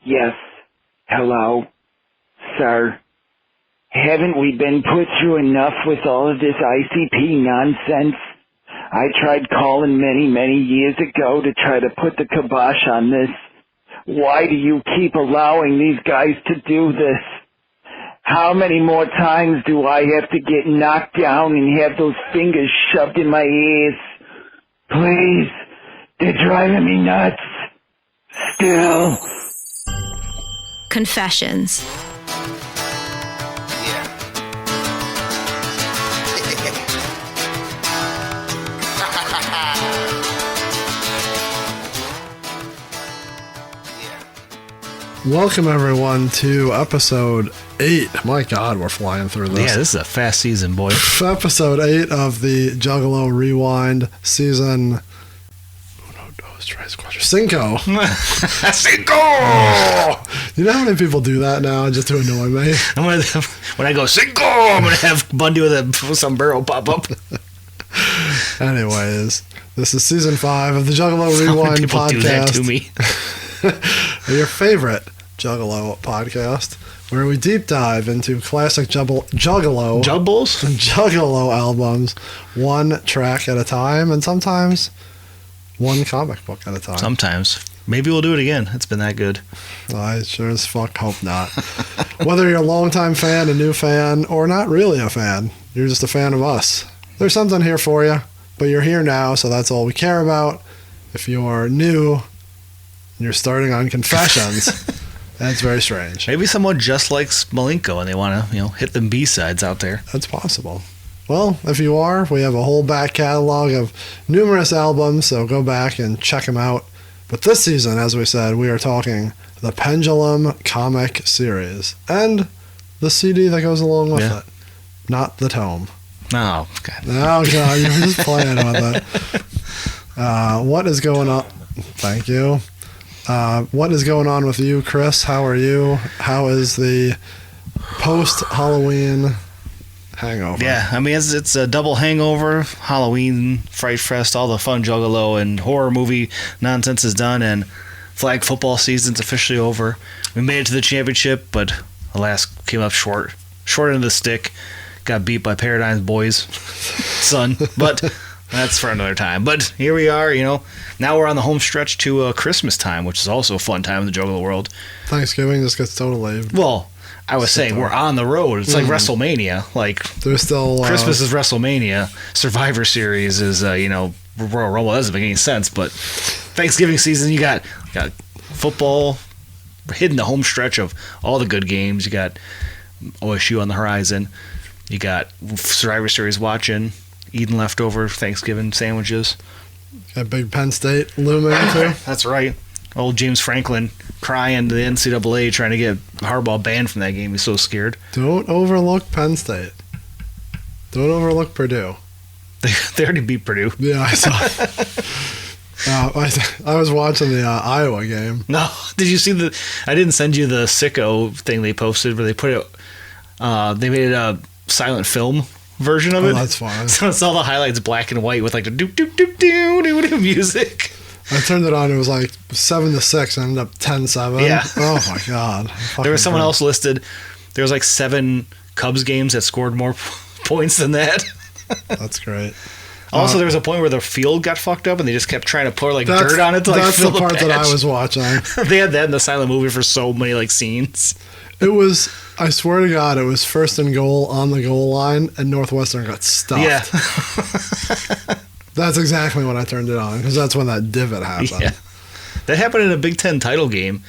Yes. Hello, sir. Haven't we been put through enough with all of this ICP nonsense? I tried calling many years ago to try to put the kibosh on this. Why do you keep allowing these guys to do this? How many more times do I have to get knocked down and have those fingers shoved in my ears? Please, they're driving me nuts. Still. Confessions. Welcome, everyone, to episode 8. My God, we're flying through this. Yeah, this is a fast season, boy. Episode 8 of the Juggalo Rewind season. Cinco. Cinco! You know how many people do that now just to annoy me? When I go Cinco, I'm going to have Bundy with a sombrero pop up. Anyways, this is season 5 of the Juggalo Rewind people podcast. Do that to me. Your favorite Juggalo podcast, where we deep dive into classic Juggalo albums, one track at a time, and sometimes one comic book at a time. Sometimes. Maybe we'll do it again. It's been that good. I sure as fuck hope not. Whether you're a longtime fan, a new fan, or not really a fan, you're just a fan of us. There's something here for you, but you're here now, so that's all we care about. If you're new, you're starting on Confessions. That's very strange. Maybe someone just likes Malenko and they want to, hit them B-sides out there. That's possible. Well, if you are, we have a whole back catalog of numerous albums, so go back and check them out. But this season, as we said, we are talking the Pendulum comic series and the CD that goes along with it. Not the tome. Oh, God. Oh, God, you're just playing with it. What is going on? Thank you. What is going on with you, Chris? How are you? How is the post-Halloween hangover? Yeah, I mean, it's a double hangover. Halloween, Fright Fest, all the fun Juggalo and horror movie nonsense is done, and flag football season's officially over. We made it to the championship, but alas, came up short. Short end of the stick. Got beat by Paradigm's boys' son, but that's for another time. But here we are, Now we're on the home stretch to Christmas time, which is also a fun time in the Juggalo world. Thanksgiving just gets totally... Well, I was saying we're on the road. It's like WrestleMania. Like, there's still... Christmas is WrestleMania. Survivor Series is, Royal Rumble. That doesn't make any sense. But Thanksgiving season, you got football, hitting the home stretch of all the good games. You got OSU on the horizon. You got Survivor Series watching, eating leftover Thanksgiving sandwiches. Got big Penn State looming, too. That's right. Old James Franklin crying to the NCAA trying to get Harbaugh banned from that game. He's so scared. Don't overlook Penn State. Don't overlook Purdue. They already beat Purdue. Yeah, I saw it. I was watching the Iowa game. No. Did you see I didn't send you the sicko thing they posted where they put it... they made it a silent film version of it. That's fine. So it's all the highlights black and white with like the doop music. I turned it on. It was like 7-6. Ended up 10-7. Yeah. Oh my God. There was someone else listed. There was like 7 Cubs games that scored more points than that. That's great. Also, there was a point where the field got fucked up and they just kept trying to pour like dirt on it to like fill the patch. That's the part that I was watching. They had that in the silent movie for so many like scenes. It was, I swear to God, it was first and goal on the goal line, and Northwestern got stuffed. Yeah. That's exactly when I turned it on, because that's when that divot happened. Yeah. That happened in a Big Ten title game,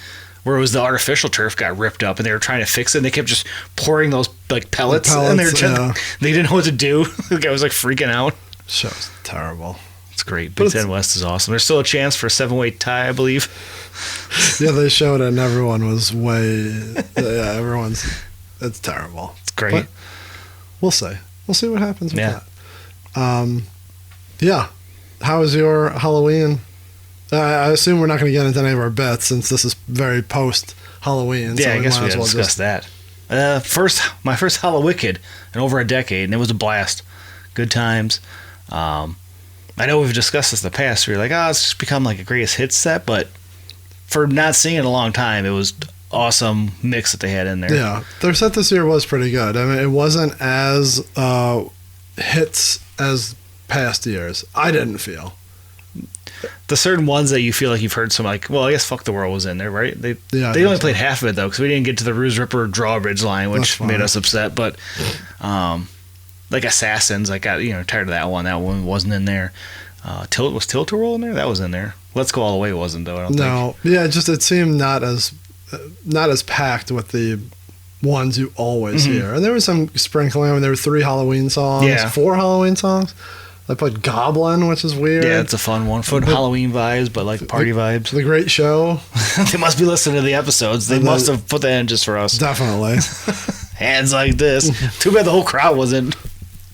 where it was the artificial turf got ripped up, and they were trying to fix it, and they kept just pouring those like pellets and they didn't know what to do. The guy was like freaking out. Show's terrible. It's great. Big Ten West is awesome. There's still a chance for a 7-way tie, I believe. Yeah, they showed it, and everyone was it's terrible. It's great. But we'll see. We'll see what happens with that. Yeah. How was your Halloween? I assume we're not going to get into any of our bets since this is very post-Halloween. Yeah, so I guess we gotta discuss that. My first Hallowicked in over a decade, and it was a blast. Good times. I know we've discussed this in the past. We were like, it's just become like a greatest hits set, but for not seeing it in a long time, it was awesome mix that they had in there. Yeah, their set this year was pretty good. I mean, it wasn't as hits as past years. I didn't feel. The certain ones that you feel like you've heard some, like, well, I guess Fuck the World was in there, right? They only played half of it, though, because we didn't get to the Ruse Ripper Drawbridge line, which made us upset. But, like Assassins, I got, tired of that one. That one wasn't in there. Was Tilt-A-Roll in there? That was in there. Let's Go All the Way wasn't, though, I don't think. No. Yeah, it seemed not as packed with the ones you always hear. And there was some sprinkling. I mean, there were 3 Halloween songs, 4 Halloween songs. They played Goblin, which is weird. Yeah, it's a fun one. Fun Halloween vibes, but like party vibes. The Great Show. They must be listening to the episodes. They must have put that in just for us. Definitely. Hands like this. Too bad the whole crowd wasn't.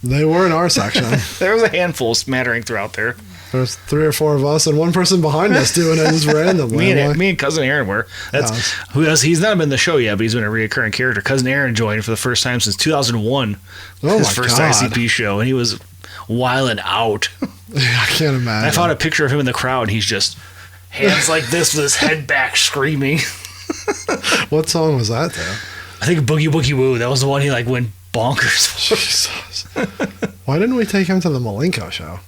They were in our section. There was a handful smattering throughout there. There's 3 or 4 of us and one person behind us doing it just randomly. me and Cousin Aaron were. He's not been in the show yet, but he's been a reoccurring character. Cousin Aaron joined for the first time since 2001. His first ICP show, and he was wilding out. Yeah, I can't imagine. I found a picture of him in the crowd, and he's just hands like this with his head back screaming. What song was that, though? I think Boogie Woogie Woo. That was the one he like went bonkers for. Jesus. Why didn't we take him to the Malenko show?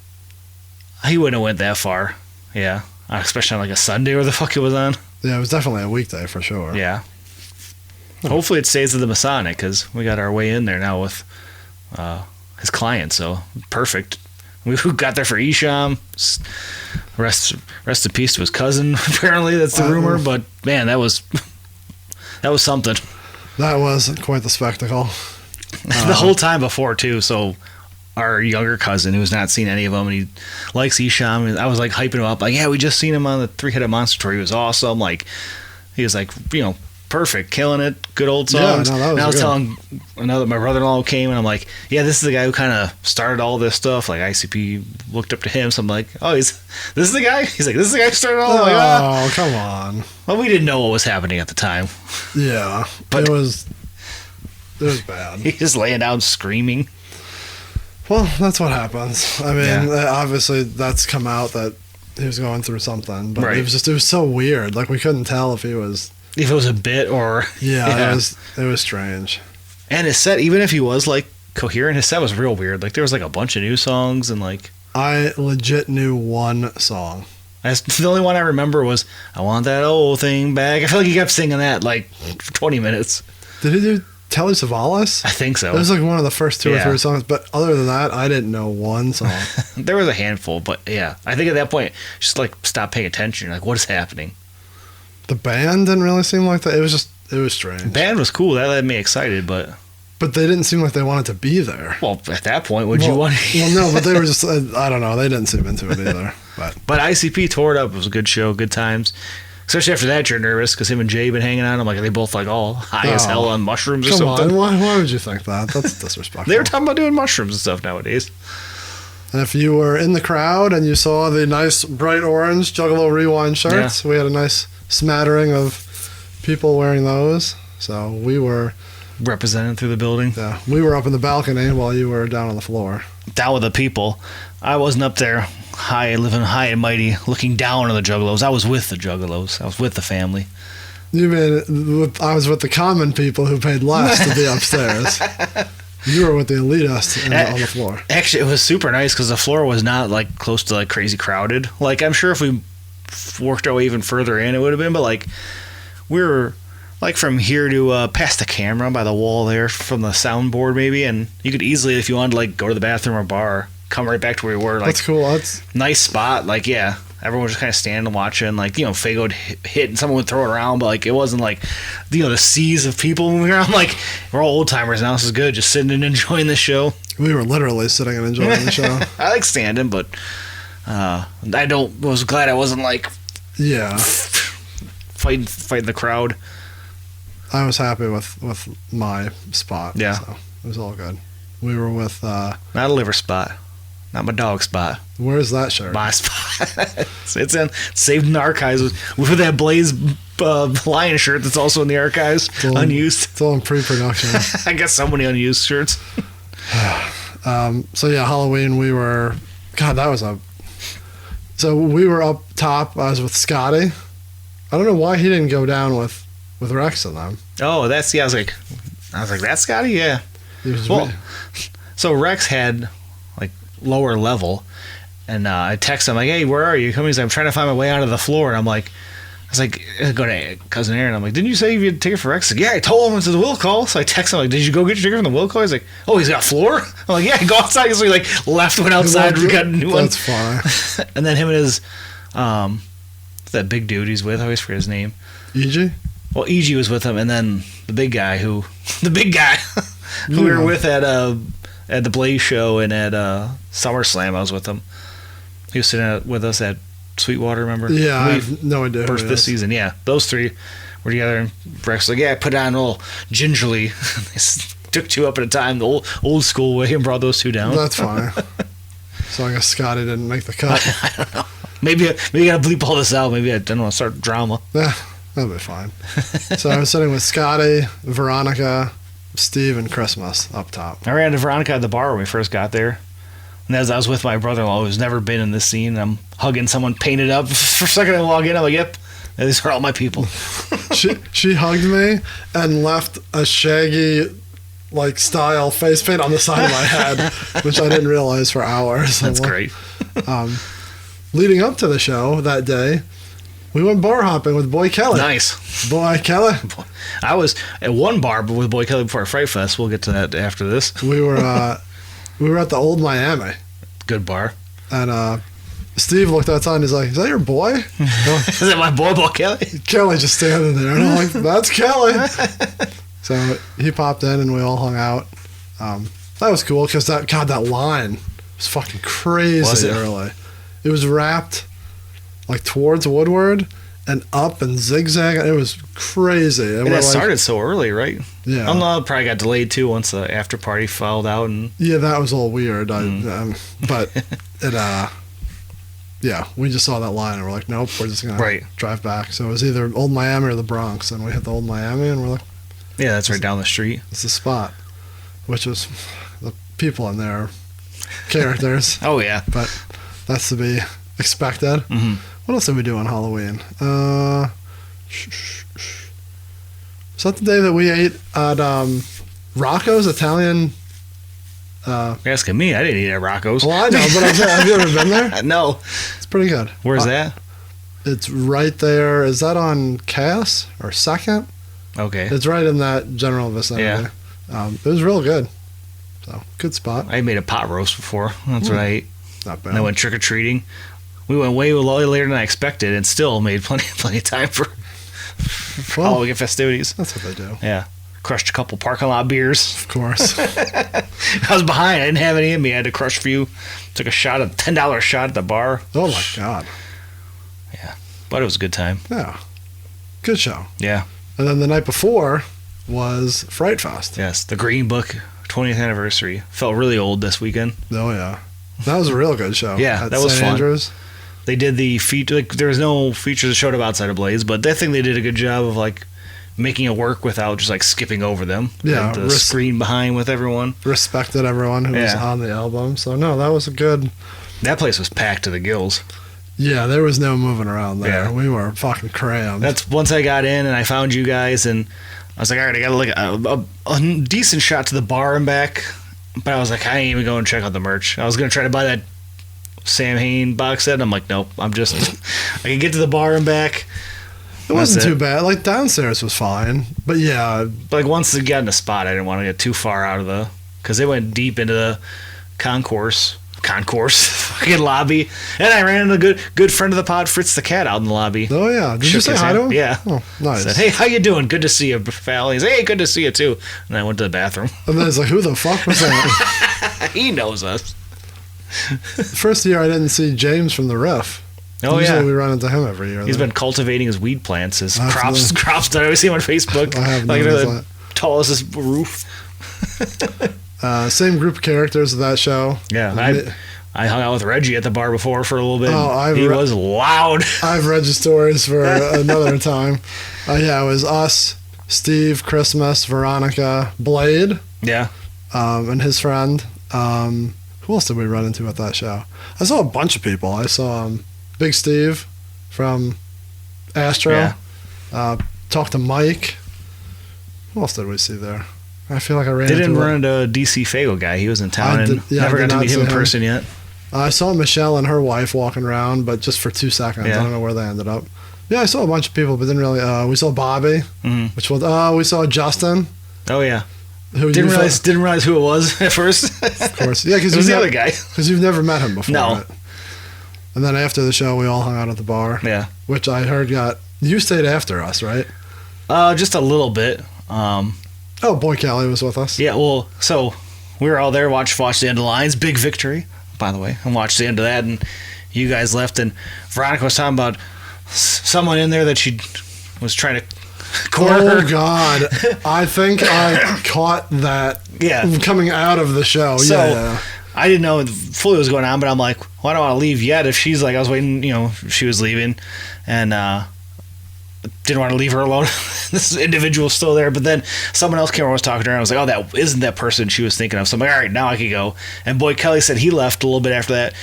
He wouldn't have went that far. Yeah. Especially on like a Sunday where the fuck it was on. Yeah, it was definitely a weekday for sure. Yeah. Hopefully it stays at the Masonic, because we got our way in there now with his client, so perfect. We got there for Isham. Rest in peace to his cousin. Apparently, that's the rumor. But man, that was something. That was quite the spectacle. The whole time before too. So our younger cousin, who's not seen any of them, and he likes Isham. And I was like hyping him up, like, yeah, we just seen him on the 3-Headed Monster tour. He was awesome. Like, he was like, perfect, killing it, good old songs. Yeah, and I was telling my brother-in-law came, and I'm like, yeah, this is the guy who kind of started all this stuff. Like, ICP looked up to him, so I'm like, oh, this is the guy? He's like, this is the guy who started all. Oh, come on. Well, we didn't know what was happening at the time. Yeah, but it was bad. He's just laying down screaming. Well, that's what happens. I mean, obviously that's come out that he was going through something, but it was so weird. Like, we couldn't tell if it was a bit or it was strange. And his set, even if he was like coherent, his set was real weird. Like, there was like a bunch of new songs, and like I legit knew one song. The only one I remember was "I Want That Old Thing Back." I feel like he kept singing that like for 20 minutes. Did he do Telly Savalas? I think so. It was like one of the first 2 or 3 songs, but other than that, I didn't know one song. There was a handful, but yeah, I think at that point, just like stop paying attention. Like, what is happening? The band didn't really seem like that. It was strange. The band was cool. That had me excited, but they didn't seem like they wanted to be there. Well, at that point, would you want to? Well, no, but they were just, I don't know. They didn't seem into it either. But ICP tore it up. It was a good show, good times. Especially after that, you're nervous because him and Jay been hanging out. I'm like, are they both like all high as hell on mushrooms or something? Come on, why would you think that? That's disrespectful. They were talking about doing mushrooms and stuff nowadays. And if you were in the crowd and you saw the nice bright orange Juggalo Rewind shirts, we had a nice smattering of people wearing those. So we were represented through the building. Yeah, we were up in the balcony while you were down on the floor. Down with the people. I wasn't up there living high and mighty, looking down on the Juggalos. I was with the Juggalos. I was with the family. You mean I was with the common people who paid less to be upstairs? You were with the elitists on the floor. Actually, it was super nice because the floor was not like close to like crazy crowded. Like, I'm sure if we worked our way even further in, it would have been. But like, we were like from here to past the camera by the wall there from the soundboard maybe, and you could easily, if you wanted to like go to the bathroom or bar, come right back to where we were. Like, that's cool. That's nice spot. Like, yeah, everyone was just kind of standing and watching. Like, Fago would hit and someone would throw it around, but like it wasn't like the seas of people moving around. Like, we're all old timers now. This is good. Just sitting and enjoying the show. We were literally sitting and enjoying the show. I like standing, but was glad I wasn't like fighting the crowd. I was happy with my spot. Yeah, so it was all good. We were with not a liver spot. Not my dog spot. Where's that shirt? My spot. It's saved in the archives with that Blaze Lion shirt that's also in the archives, unused. It's all in pre-production. I got so many unused shirts. So yeah, Halloween we were. God, that was So we were up top. I was with Scotty. I don't know why he didn't go down with Rex and them. Oh, I was like, that's Scotty? Yeah. So Rex had like lower level, and I text him like, hey, where are you? He's like, I'm trying to find my way out of the floor, and I was like, go to cousin Aaron. I'm like, didn't you say you had a ticket for Rex? He's like, yeah, I told him it's the will call. So I text him like, did you go get your ticket from the will call? He's like, oh, he's got a floor. I'm like, yeah, go outside. So he like went outside, and got a new one. That's fine. And then him and his that big dude he's with, I always forget his name. EG? Well, EG was with him, and then the big guy who we were with at the Blaze show and at SummerSlam. I was with him. He was sitting with us at Sweetwater, remember? Yeah, I have no idea. First this season, yeah. Those three were together, and Rex was like, yeah, I put on all gingerly. Took two up at a time, the old school way, and brought those two down. That's fine. So I guess Scotty didn't make the cut. I don't know. Maybe I gotta bleep all this out. Maybe I don't want to start drama. Yeah, that'll be fine. So I was sitting with Scotty, Veronica, Steve, and Christmas up top. I ran into Veronica at the bar when we first got there. And as I was with my brother-in-law, who's never been in this scene, I'm hugging someone painted up. For a second I walk in, I'm like, yep, these are all my people. She hugged me and left a Shaggy like style face paint on the side of my head, which I didn't realize for hours. That's great. Leading up to the show that day, we went bar hopping with Boy Kelly. Nice. Boy Kelly. I was at one bar with Boy Kelly before Fright Fest. We'll get to that after this. We were at the Old Miami. Good bar. And Steve looked outside and he's like, is that your boy? Is that my boy Kelly? Kelly just standing there. And I'm like, that's Kelly. So he popped in and we all hung out. That was cool because that line was fucking crazy. Was it? Early. It was wrapped like towards Woodward and up and zigzag. It was crazy. And it started so early, right? Yeah. I don't know, it probably got delayed too once the after party filed out. And yeah, that was all weird. But it, yeah, we just saw that line and we're like, nope, we're just going to drive back. So it was either Old Miami or the Bronx. And we hit the Old Miami and we're like, yeah, that's right down the street. It's the spot, which was the people in there, characters. Oh, yeah. But that's to be expected. Mm-hmm. What else did we do on Halloween? Is that the day that we ate at Rocco's Italian? You're asking me. I didn't eat at Rocco's. Well, I know, but have you ever been there? No. It's pretty good. Where's that? It's right there. Is that on Cass or 2nd? Okay. It's right in that general vicinity. Yeah. It was real good. So, good spot. I made a pot roast before. That's what I ate. Not bad. And I went trick-or-treating. We went way later than I expected and still made plenty of time for Halloween festivities. That's what they do. Yeah. Crushed a couple parking lot beers. Of course. I was behind. I didn't have any in me. I had to crush a few. Took a $10 shot at the bar. Oh, my God. Yeah. But it was a good time. Yeah. Good show. Yeah. And then the night before was Fright Fest. Yes. The Green Book 20th anniversary. Felt really old this weekend. Oh, yeah. That was a real good show. Yeah, that was St. fun. Andrews. They did the feature. Like, there was no features that showed up outside of Blaze, but I think they did a good job of like making it work without just like skipping over them. Yeah, the screen behind with everyone. Respected everyone who was on the album. So no, that was a good. That place was packed to the gills. Yeah, there was no moving around there. Yeah. We were fucking crammed. That's once I got in and I found you guys, and I was like, all right, I got like a decent shot to the bar and back. But I was like, I ain't even going to check out the merch. I was going to try to buy that Sam Hain box set, and I'm like, nope, I can get to the bar and back. It wasn't too bad. Like, downstairs was fine. But yeah. But like, once they got in the spot, I didn't want to get too far out of because they went deep into the concourse fucking lobby. And I ran into a good friend of the pod, Fritz the Cat, out in the lobby. Oh, yeah. Did you say hi to him? Yeah. Oh, nice. Said, hey, how you doing? Good to see you, pal. He's hey, good to see you, too. And I went to the bathroom. And then it's like, who the fuck was that? He knows us. The first year I didn't see James from the Riff. Oh, Usually we run into him every year. He's been cultivating his weed plants, his crops that I always see him on Facebook. I have like noticed the tallest as roof. Same group of characters of that show. Yeah, I hung out with Reggie at the bar before for a little bit. Oh, he was loud. I've read your stories for another time. Yeah, it was us, Steve, Christmas, Veronica, Blade. Yeah. And his friend. Who else did we run into at that show? I saw a bunch of people. I saw Big Steve from Astro. Yeah. Talked to Mike. Who else did we see there? I feel like I ran. They didn't run into a DC Fago guy. He was in town and never got to meet him in person yet. I saw Michelle and her wife walking around, but just for 2 seconds. Yeah. I don't know where they ended up. Yeah, I saw a bunch of people, but didn't really. We saw Bobby, which was. We saw Justin. Oh yeah. Who didn't realize who it was at first. Of course, yeah, because it was the other guy. Because you've never met him before. No. Right? And then after the show, we all hung out at the bar. Yeah. Which I heard you stayed after us, right? Just a little bit. Oh, Boy Kelly was with us. Yeah, well, so we were all there, watched the end of Lines, big victory, by the way, and watched the end of that, and you guys left, and Veronica was talking about someone in there that she was trying to corner. Oh, God. I think I caught that coming out of the show. So, yeah. I didn't know fully what was going on, but I'm like, well, I don't want to leave yet. If she's like, I was waiting, she was leaving, and didn't want to leave her alone. This individual's still there, but then someone else came over and was talking to her, and I was like, oh, that isn't that person she was thinking of. So I'm like, all right, now I can go. And Boy Kelly said he left a little bit after that.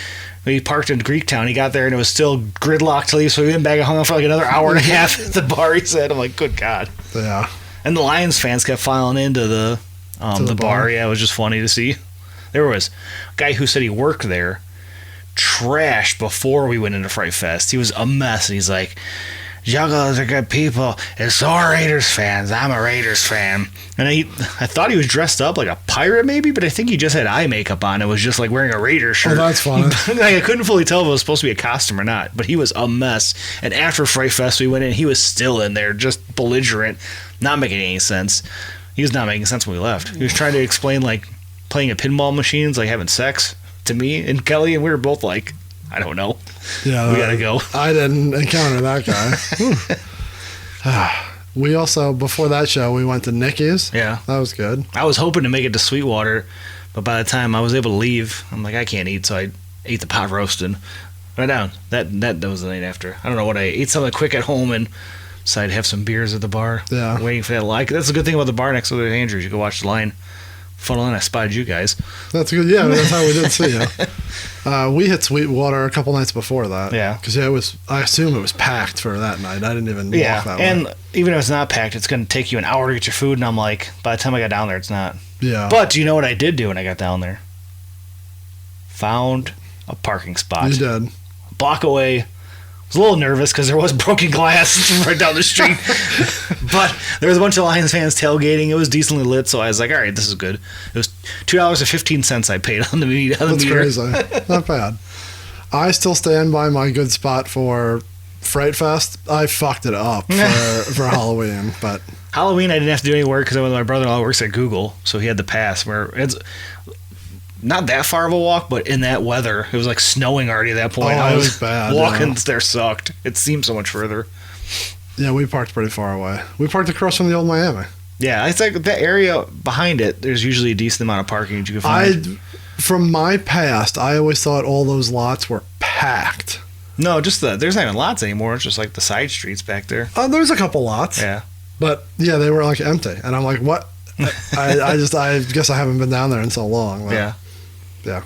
He parked in Greektown. He got there, and it was still gridlocked to leave, so he went back and hung out for like another hour and a half at the bar, he said. I'm like, good God. Yeah. And the Lions fans kept filing into the bar. Yeah, it was just funny to see. There was a guy who said he worked there, trashed before we went into Fright Fest. He was a mess, and he's like, Juggalos are good people. It's all Raiders fans. I'm a Raiders fan. And I thought he was dressed up like a pirate maybe, but I think he just had eye makeup on. It was just like wearing a Raider shirt. Oh, that's funny. I couldn't fully tell if it was supposed to be a costume or not, but he was a mess. And after Fright Fest, we went in. He was still in there, just belligerent, not making any sense. He was not making sense when we left. He was trying to explain like playing a pinball machines, like having sex to me and Kelly, and we were both like, I don't know. Yeah, we gotta go. I didn't encounter that guy. We also, before that show, we went to Nicky's. Yeah. That was good. I was hoping to make it to Sweetwater, but by the time I was able to leave, I'm like, I can't eat, so I ate the pot roasting. Right down. That was the night after. I don't know what I ate. Something quick at home and decided to have some beers at the bar. Yeah. Waiting for that line. That's the good thing about the bar next to the Andrews. You can watch the line. Funnel in, I spotted you guys. That's good. Yeah, that's how we did see you. We hit Sweetwater a couple nights before that. Yeah. Because I assume it was packed for that night. I didn't even walk that way. And even if it's not packed, it's going to take you an hour to get your food. And I'm like, by the time I got down there, it's not. Yeah. But do you know what I did do when I got down there? Found a parking spot. You did. A block away. I was a little nervous because there was broken glass right down the street. But there was a bunch of Lions fans tailgating. It was decently lit, so I was like, all right, this is good. It was $2.15 I paid on the meter. That's crazy. Not bad. I still stand by my good spot for Fright Fest. I fucked it up for Halloween, but Halloween I didn't have to do any work because my brother-in-law works at Google, so he had the pass where it's not that far of a walk, but in that weather, it was like snowing already at that point. Oh, it was bad. Walking there sucked. It seemed so much further. Yeah, we parked pretty far away. We parked across from the old Miami. Yeah, it's like the area behind it, there's usually a decent amount of parking that you can find. From my past, I always thought all those lots were packed. No, just there's not even lots anymore. It's just like the side streets back there. There's a couple lots. Yeah. But, yeah, they were like empty. And I'm like, what? I guess I haven't been down there in so long. But, yeah. Yeah.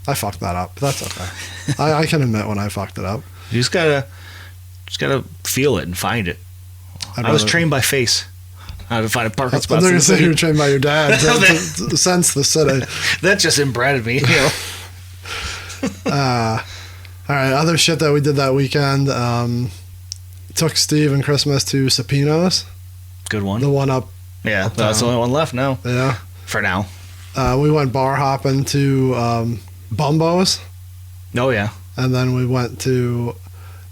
I fucked that up. But that's okay. I can admit when I fucked it up. You just gotta feel it and find it. I was trained by face how to find a parking spot. I'm not going to say you were trained by your dad to sense the city. That just inbred me. All right, other shit that we did that weekend. Took Steve and Christmas to Sapino's. Good one. The one up. Yeah, that's the only one left now. Yeah. For now. We went bar hopping to Bumbo's. Oh, yeah. And then we went to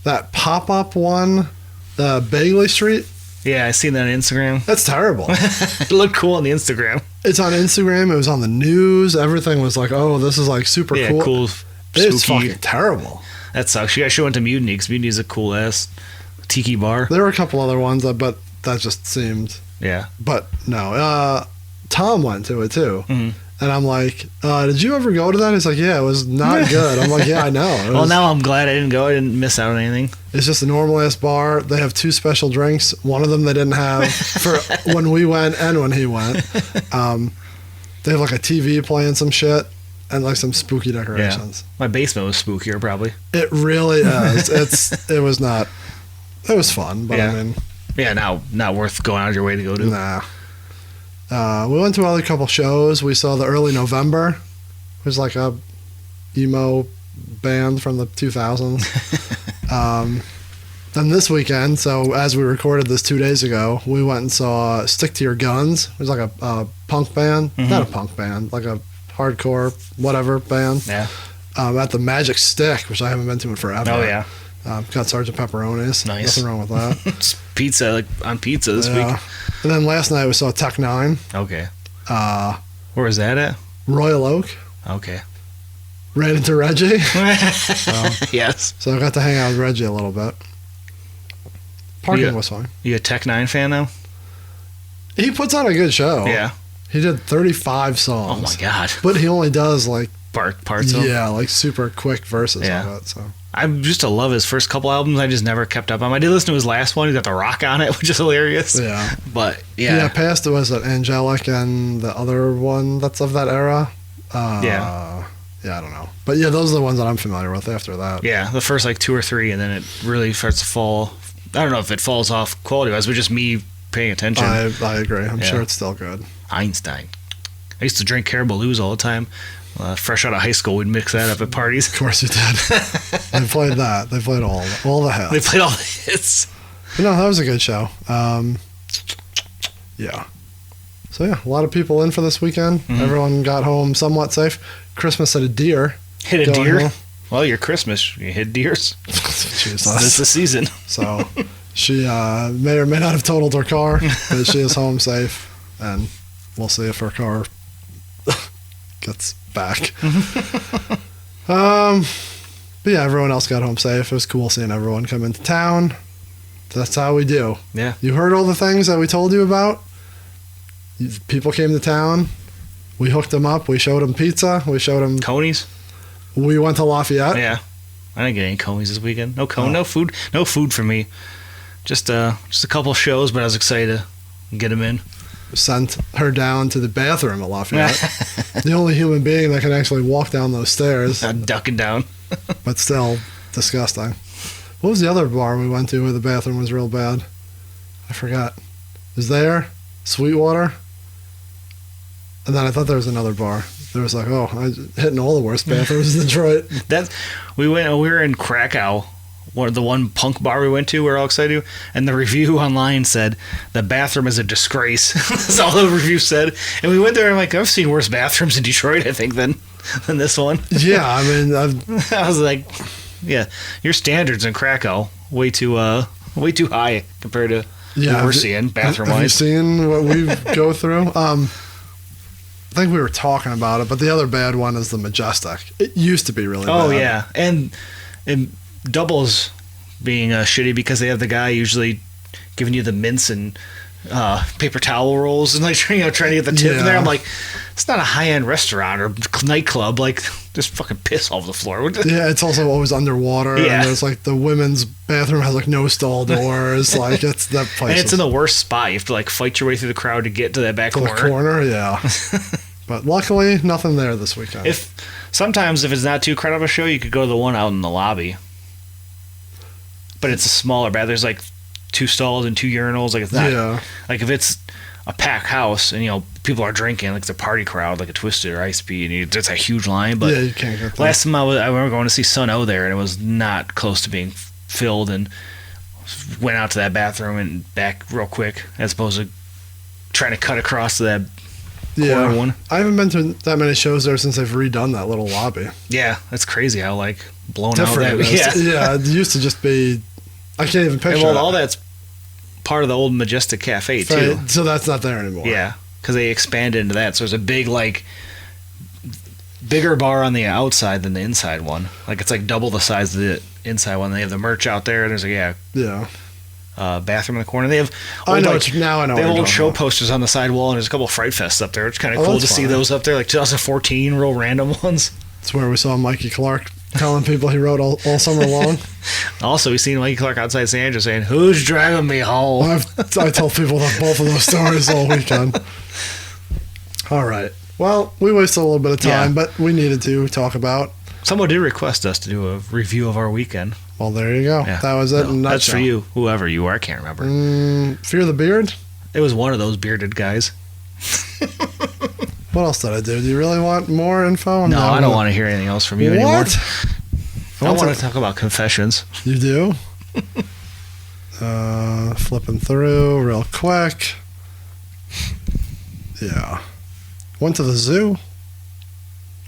that pop-up one, Bagley Street. Yeah, I seen that on Instagram. That's terrible. It looked cool on the Instagram. It's on Instagram. It was on the news. Everything was like, oh, this is like super cool. Yeah, cool. It's fucking terrible. That sucks. You guys should went to Mutiny because Mutiny is a cool-ass tiki bar. There were a couple other ones, but that just seemed... Yeah. But no, Tom went to it too. Mm-hmm. And I'm like, did you ever go to that? He's like, yeah, it was not good. I'm like, yeah, I know. Well, now I'm glad I didn't go. I didn't miss out on anything. It's just a normal-ass bar. They have 2 special drinks. One of them they didn't have for when we went and when he went. They have like a TV playing some shit and like some spooky decorations. Yeah. My basement was spookier, probably. It really is. It was not... It was fun, but yeah. I mean... Yeah, now not worth going out of your way to go to. Nah. We went to a couple shows. We saw the Early November. It was like a emo band from the 2000s. Then this weekend, so as we recorded this 2 days ago, we went and saw Stick to Your Guns. It was like a punk band. Not a punk band, like a hardcore whatever band. Yeah. At the Magic Stick, which I haven't been to in forever. Oh, yeah. Got Sergeant Pepperonis. Nice. Nothing wrong with that. It's pizza, like on pizza this week. And then last night we saw Tech Nine. Okay. Where was that at? Royal Oak. Okay. Ran into Reggie. Yes. So I got to hang out with Reggie a little bit. Parking was fine. You a Tech Nine fan now? He puts on a good show. Yeah. He did 35 songs. Oh my god. But he only does like parts of yeah, like super quick verses Yeah. of it. So I used to love his first couple albums. I just never kept up on them. I did listen to his last one. He got The Rock on it, which is hilarious. yeah. But yeah. Yeah, past it was Angelic and the other one that's of that era. Yeah. Yeah, I don't know. But yeah, those are the ones that I'm familiar with after that. Yeah, the first like 2 or 3, and then it really starts to fall. I don't know if it falls off quality-wise, but just me paying attention. I agree. I'm Yeah. sure it's still good. Einstein. I used to drink Caribou Blues all the time. Fresh out of high school, we'd mix that up at parties. Of course you did. They played that. They played all the hits. They played all the hits. But no, that was a good show. Yeah. So yeah, a lot of people in for this weekend. Mm-hmm. Everyone got home somewhat safe. Christmas at a deer. Hit a Going deer? home. Well, your Christmas, you hit deers. Jesus. This is the season. So she may or may not have totaled her car, but she is home safe, and we'll see if her car gets back. But yeah, everyone else got home safe. It was cool seeing everyone come into town. That's how we do. Yeah. You heard all the things that we told you about? People came to town. We hooked them up. We showed them pizza. We showed them... Conies? We went to Lafayette. Yeah. I didn't get any conies this weekend. No cone, no food for me. Just a couple shows, but I was excited to get them in. Sent her down to the bathroom at Lafayette. The only human being that can actually walk down those stairs. I'm ducking down. But still disgusting. What was the other bar we went to where the bathroom was real bad? I forgot. Was there Sweetwater? And then I thought there was another bar. There was like, I was hitting all the worst bathrooms in Detroit. We were in Krakow, the one punk bar we went to. We were all excited, and the review online said the bathroom is a disgrace. That's all the review said. And we went there, and I'm like, I've seen worse bathrooms in Detroit, I think, than this one. Yeah, I mean, I was like, yeah, your standards in Krakow way too high compared to what we're seeing bathroom wise. Have you seen what we go through? I think we were talking about it, but the other bad one is the Majestic. It used to be really bad. Oh yeah, and doubles being shitty because they have the guy usually giving you the mints and paper towel rolls and like trying to get the tip in there. I'm like, it's not a high end restaurant or nightclub. Like, just fucking piss all over the floor. Yeah, it's also always underwater. Yeah. And there's like the women's bathroom has like no stall doors. Like it's that place. And it's in the worst spot. You have to like fight your way through the crowd to get to that back corner. The corner, yeah. But luckily, nothing there this weekend. Sometimes if it's not too crowded of a show, you could go to the one out in the lobby. But it's a smaller bath. There's like 2 stalls and 2 urinals. Like it's not like if it's a packed house and people are drinking, like it's a party crowd, like a Twisted or Ice P, and there's a huge line. But yeah, you can't get there. last time I remember going to see Sun O there, and it was not close to being filled, and went out to that bathroom and back real quick, as opposed to trying to cut across to that corner one. I haven't been to that many shows there since they've redone that little lobby. Yeah, that's crazy how like blown Different out that. it is. Yeah, it used to just be. I can't even picture. Well, it. all that's part of the old Majestic Cafe too. Right, so that's not there anymore. Yeah, because they expanded into that. So there's a bigger bar on the outside than the inside one. Like it's like double the size of the inside one. They have the merch out there. There's bathroom in the corner. They have I know they have old show posters on the side wall, and there's a couple of Fright Fests up there. It's kind of cool to see those up there, like 2014, real random ones. That's where we saw Mikey Clark telling people he wrote all summer long. Also, we seen Mikey Clark outside San Andreas saying, "Who's driving me home?" I told people both of those stories all weekend. All right. Well, we wasted a little bit of time, but we needed to talk about. Someone did request us to do a review of our weekend. Well, there you go. Yeah. That was it. No, that's for you, whoever you are. I can't remember. Fear the Beard? It was one of those bearded guys. What else did I do? Do you really want more info? No, I don't want to hear anything else from you anymore. What? I want to talk about confessions. You do? Flipping through real quick. Yeah. Went to the zoo.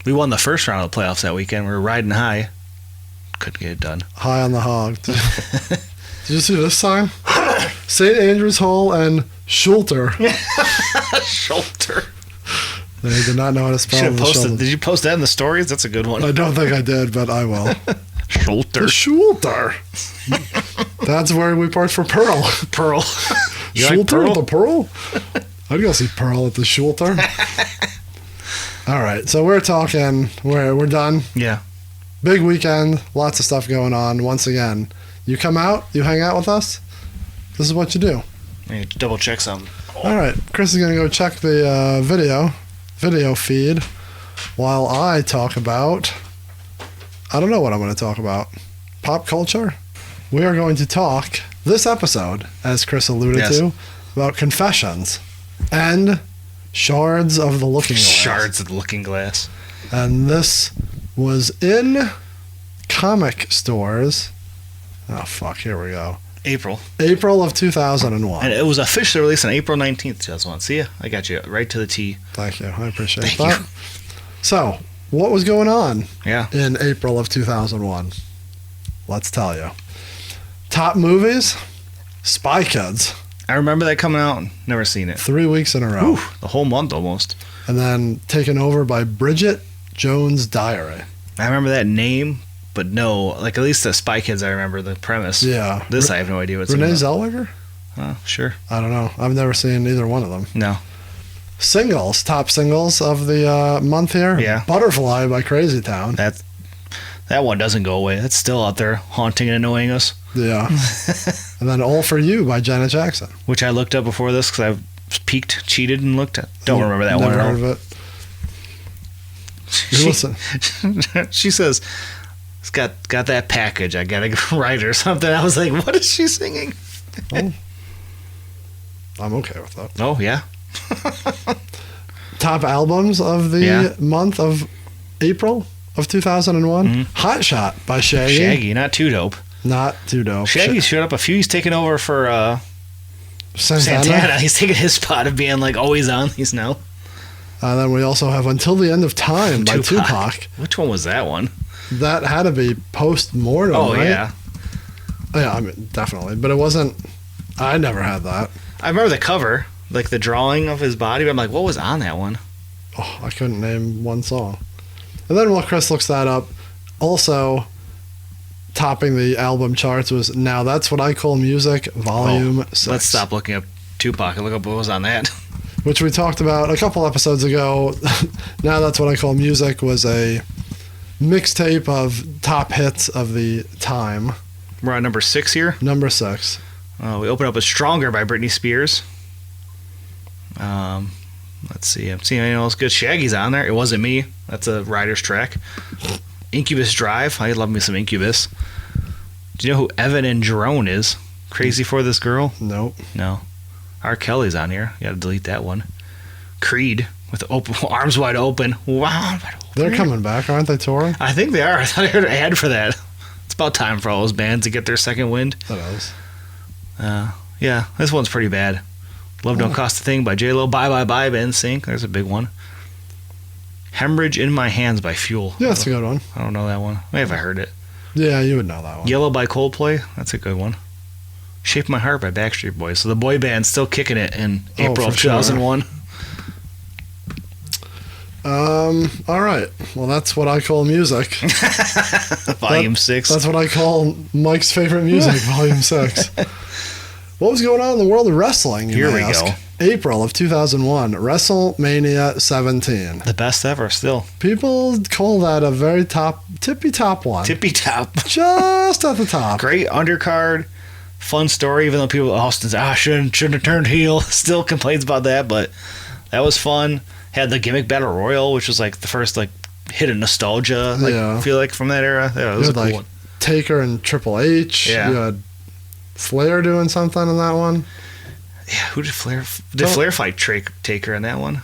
We won the first round of the playoffs that weekend. We were riding high. Couldn't get it done. High on the hog. Did you see this sign? St. Andrew's Hall and Schulter. Schulter. They did not know how to spell the Schulter. Did you post that in the stories? That's a good one. I don't think I did, but I will. Schulter. The Schulter. That's where we parked for Pearl. Pearl. You Schulter like Pearl? at the Pearl? I'd go see Pearl at the Schulter. All right, so we're talking. We're done. Yeah. Big weekend. Lots of stuff going on. Once again, you come out, you hang out with us. This is what you do. I need to double check something. All right, Chris is going to go check the video feed while I talk about, I don't know what I'm going to talk about. Pop culture? We are going to talk this episode, as Chris alluded to, about confessions and Shards of the Looking Glass. Shards of the Looking Glass. And this was in comic stores. Oh, fuck, here we go. April of 2001. And it was officially released on April 19th, 2001. See ya? I got you right to the T. Thank you. I appreciate Thank that. you. So, what was going on Yeah. in April of 2001? Let's tell you. Top movies, Spy Kids. I remember that coming out. Never seen it. 3 weeks in a row. Ooh, the whole month almost. And then taken over by Bridget Jones' Diary. I remember that name, but no, like at least the Spy Kids, I remember the premise. Yeah. This I have no idea what's Renee about. Zellweger? Oh, sure. I don't know. I've never seen either one of them. No. Singles, top singles of the month here. Yeah. Butterfly by Crazy Town. That one doesn't go away. It's still out there haunting and annoying us. Yeah. And then All For You by Janet Jackson. Which I looked up before this because I peeked, cheated, and looked at. Don't remember that one Never at all. heard of it. Listen. She says, "It's got that package. I gotta write or something." I was like, "What is she singing?" Oh. I'm okay with that. Oh yeah. Top albums of the month of April of 2001. Mm-hmm. Hot Shot by Shaggy. Shaggy, not too dope. Not too dope. Shaggy showed up a few. He's taking over for Santana. He's taking his spot of being like always on. He's now. Then we also have Until the End of Time by Tupac. Which one was that one? That had to be post-mortem, Oh, right? yeah. Yeah, I mean, definitely. But it wasn't... I never had that. I remember the cover, like the drawing of his body, but I'm like, what was on that one? Oh, I couldn't name one song. And then while Chris looks that up, also topping the album charts was Now That's What I Call Music, Volume 6. Let's stop looking up Tupac and look up what was on that. Which we talked about a couple episodes ago. Now That's What I Call Music was a mixtape of top hits of the time. We're on number 6 here. Number 6. We open up with Stronger by Britney Spears. Let's see. I'm seeing anything else good. Shaggy's on there. It Wasn't Me. That's a Riders track. Incubus Drive. I love me some Incubus. Do you know who Evan and Jerome is? Crazy for This Girl? Nope. No. R. Kelly's on here. You gotta delete that one. Creed with open, arms wide open. Wow. They're coming back, aren't they, touring? I think they are. I thought I heard an ad for that. It's about time for all those bands to get their second wind. That is. Yeah, this one's pretty bad. Love Don't Cost a Thing by J-Lo. Bye Bye Bye by NSYNC. There's a big one. Hemorrhage in My Hands by Fuel. Yeah, that's a good one. I don't know that one. Maybe if I heard it. Yeah, you would know that one. Yellow by Coldplay. That's a good one. Shape My Heart by Backstreet Boys. So the boy band's still kicking it in April of 2001. Sure. All right. Well, that's what I call music. Volume 6. That's what I call Mike's favorite music, Volume 6. What was going on in the world of wrestling, you may ask? Go. April of 2001, WrestleMania 17. The best ever, still. People call that a very tippy top one. Tippy top. Just at the top. Great undercard. Fun story, even though people, Austin's, shouldn't have turned heel. Still complains about that, but that was fun. Had the gimmick battle royal, which was like the first like hit of nostalgia. I feel like from that era. Yeah, it was a cool one. Taker and Triple H. Yeah. You had Flair doing something in that one. Yeah, who did Flair? Did Flair fight Taker in that one?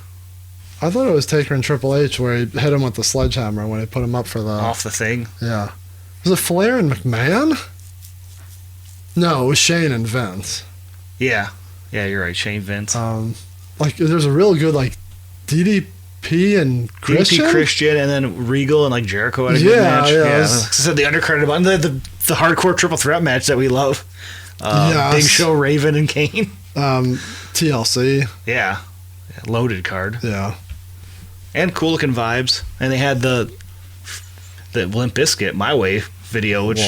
I thought it was Taker and Triple H where he hit him with the sledgehammer when he put him up for the... Off the thing? Yeah. Was it Flair and McMahon? No, it was Shane and Vince. Yeah. Yeah, you're right. Shane, Vince. Like, there's a real good, like, DDP and Christian? DDP, Christian, and then Regal and, like, Jericho had a good match. Yeah. Like I said, the undercarded one. The hardcore triple threat match that we love. Big Show, Raven, and Kane. TLC. Yeah. Loaded card. Yeah. And cool looking vibes. And they had the Limp Bizkit My Way video, which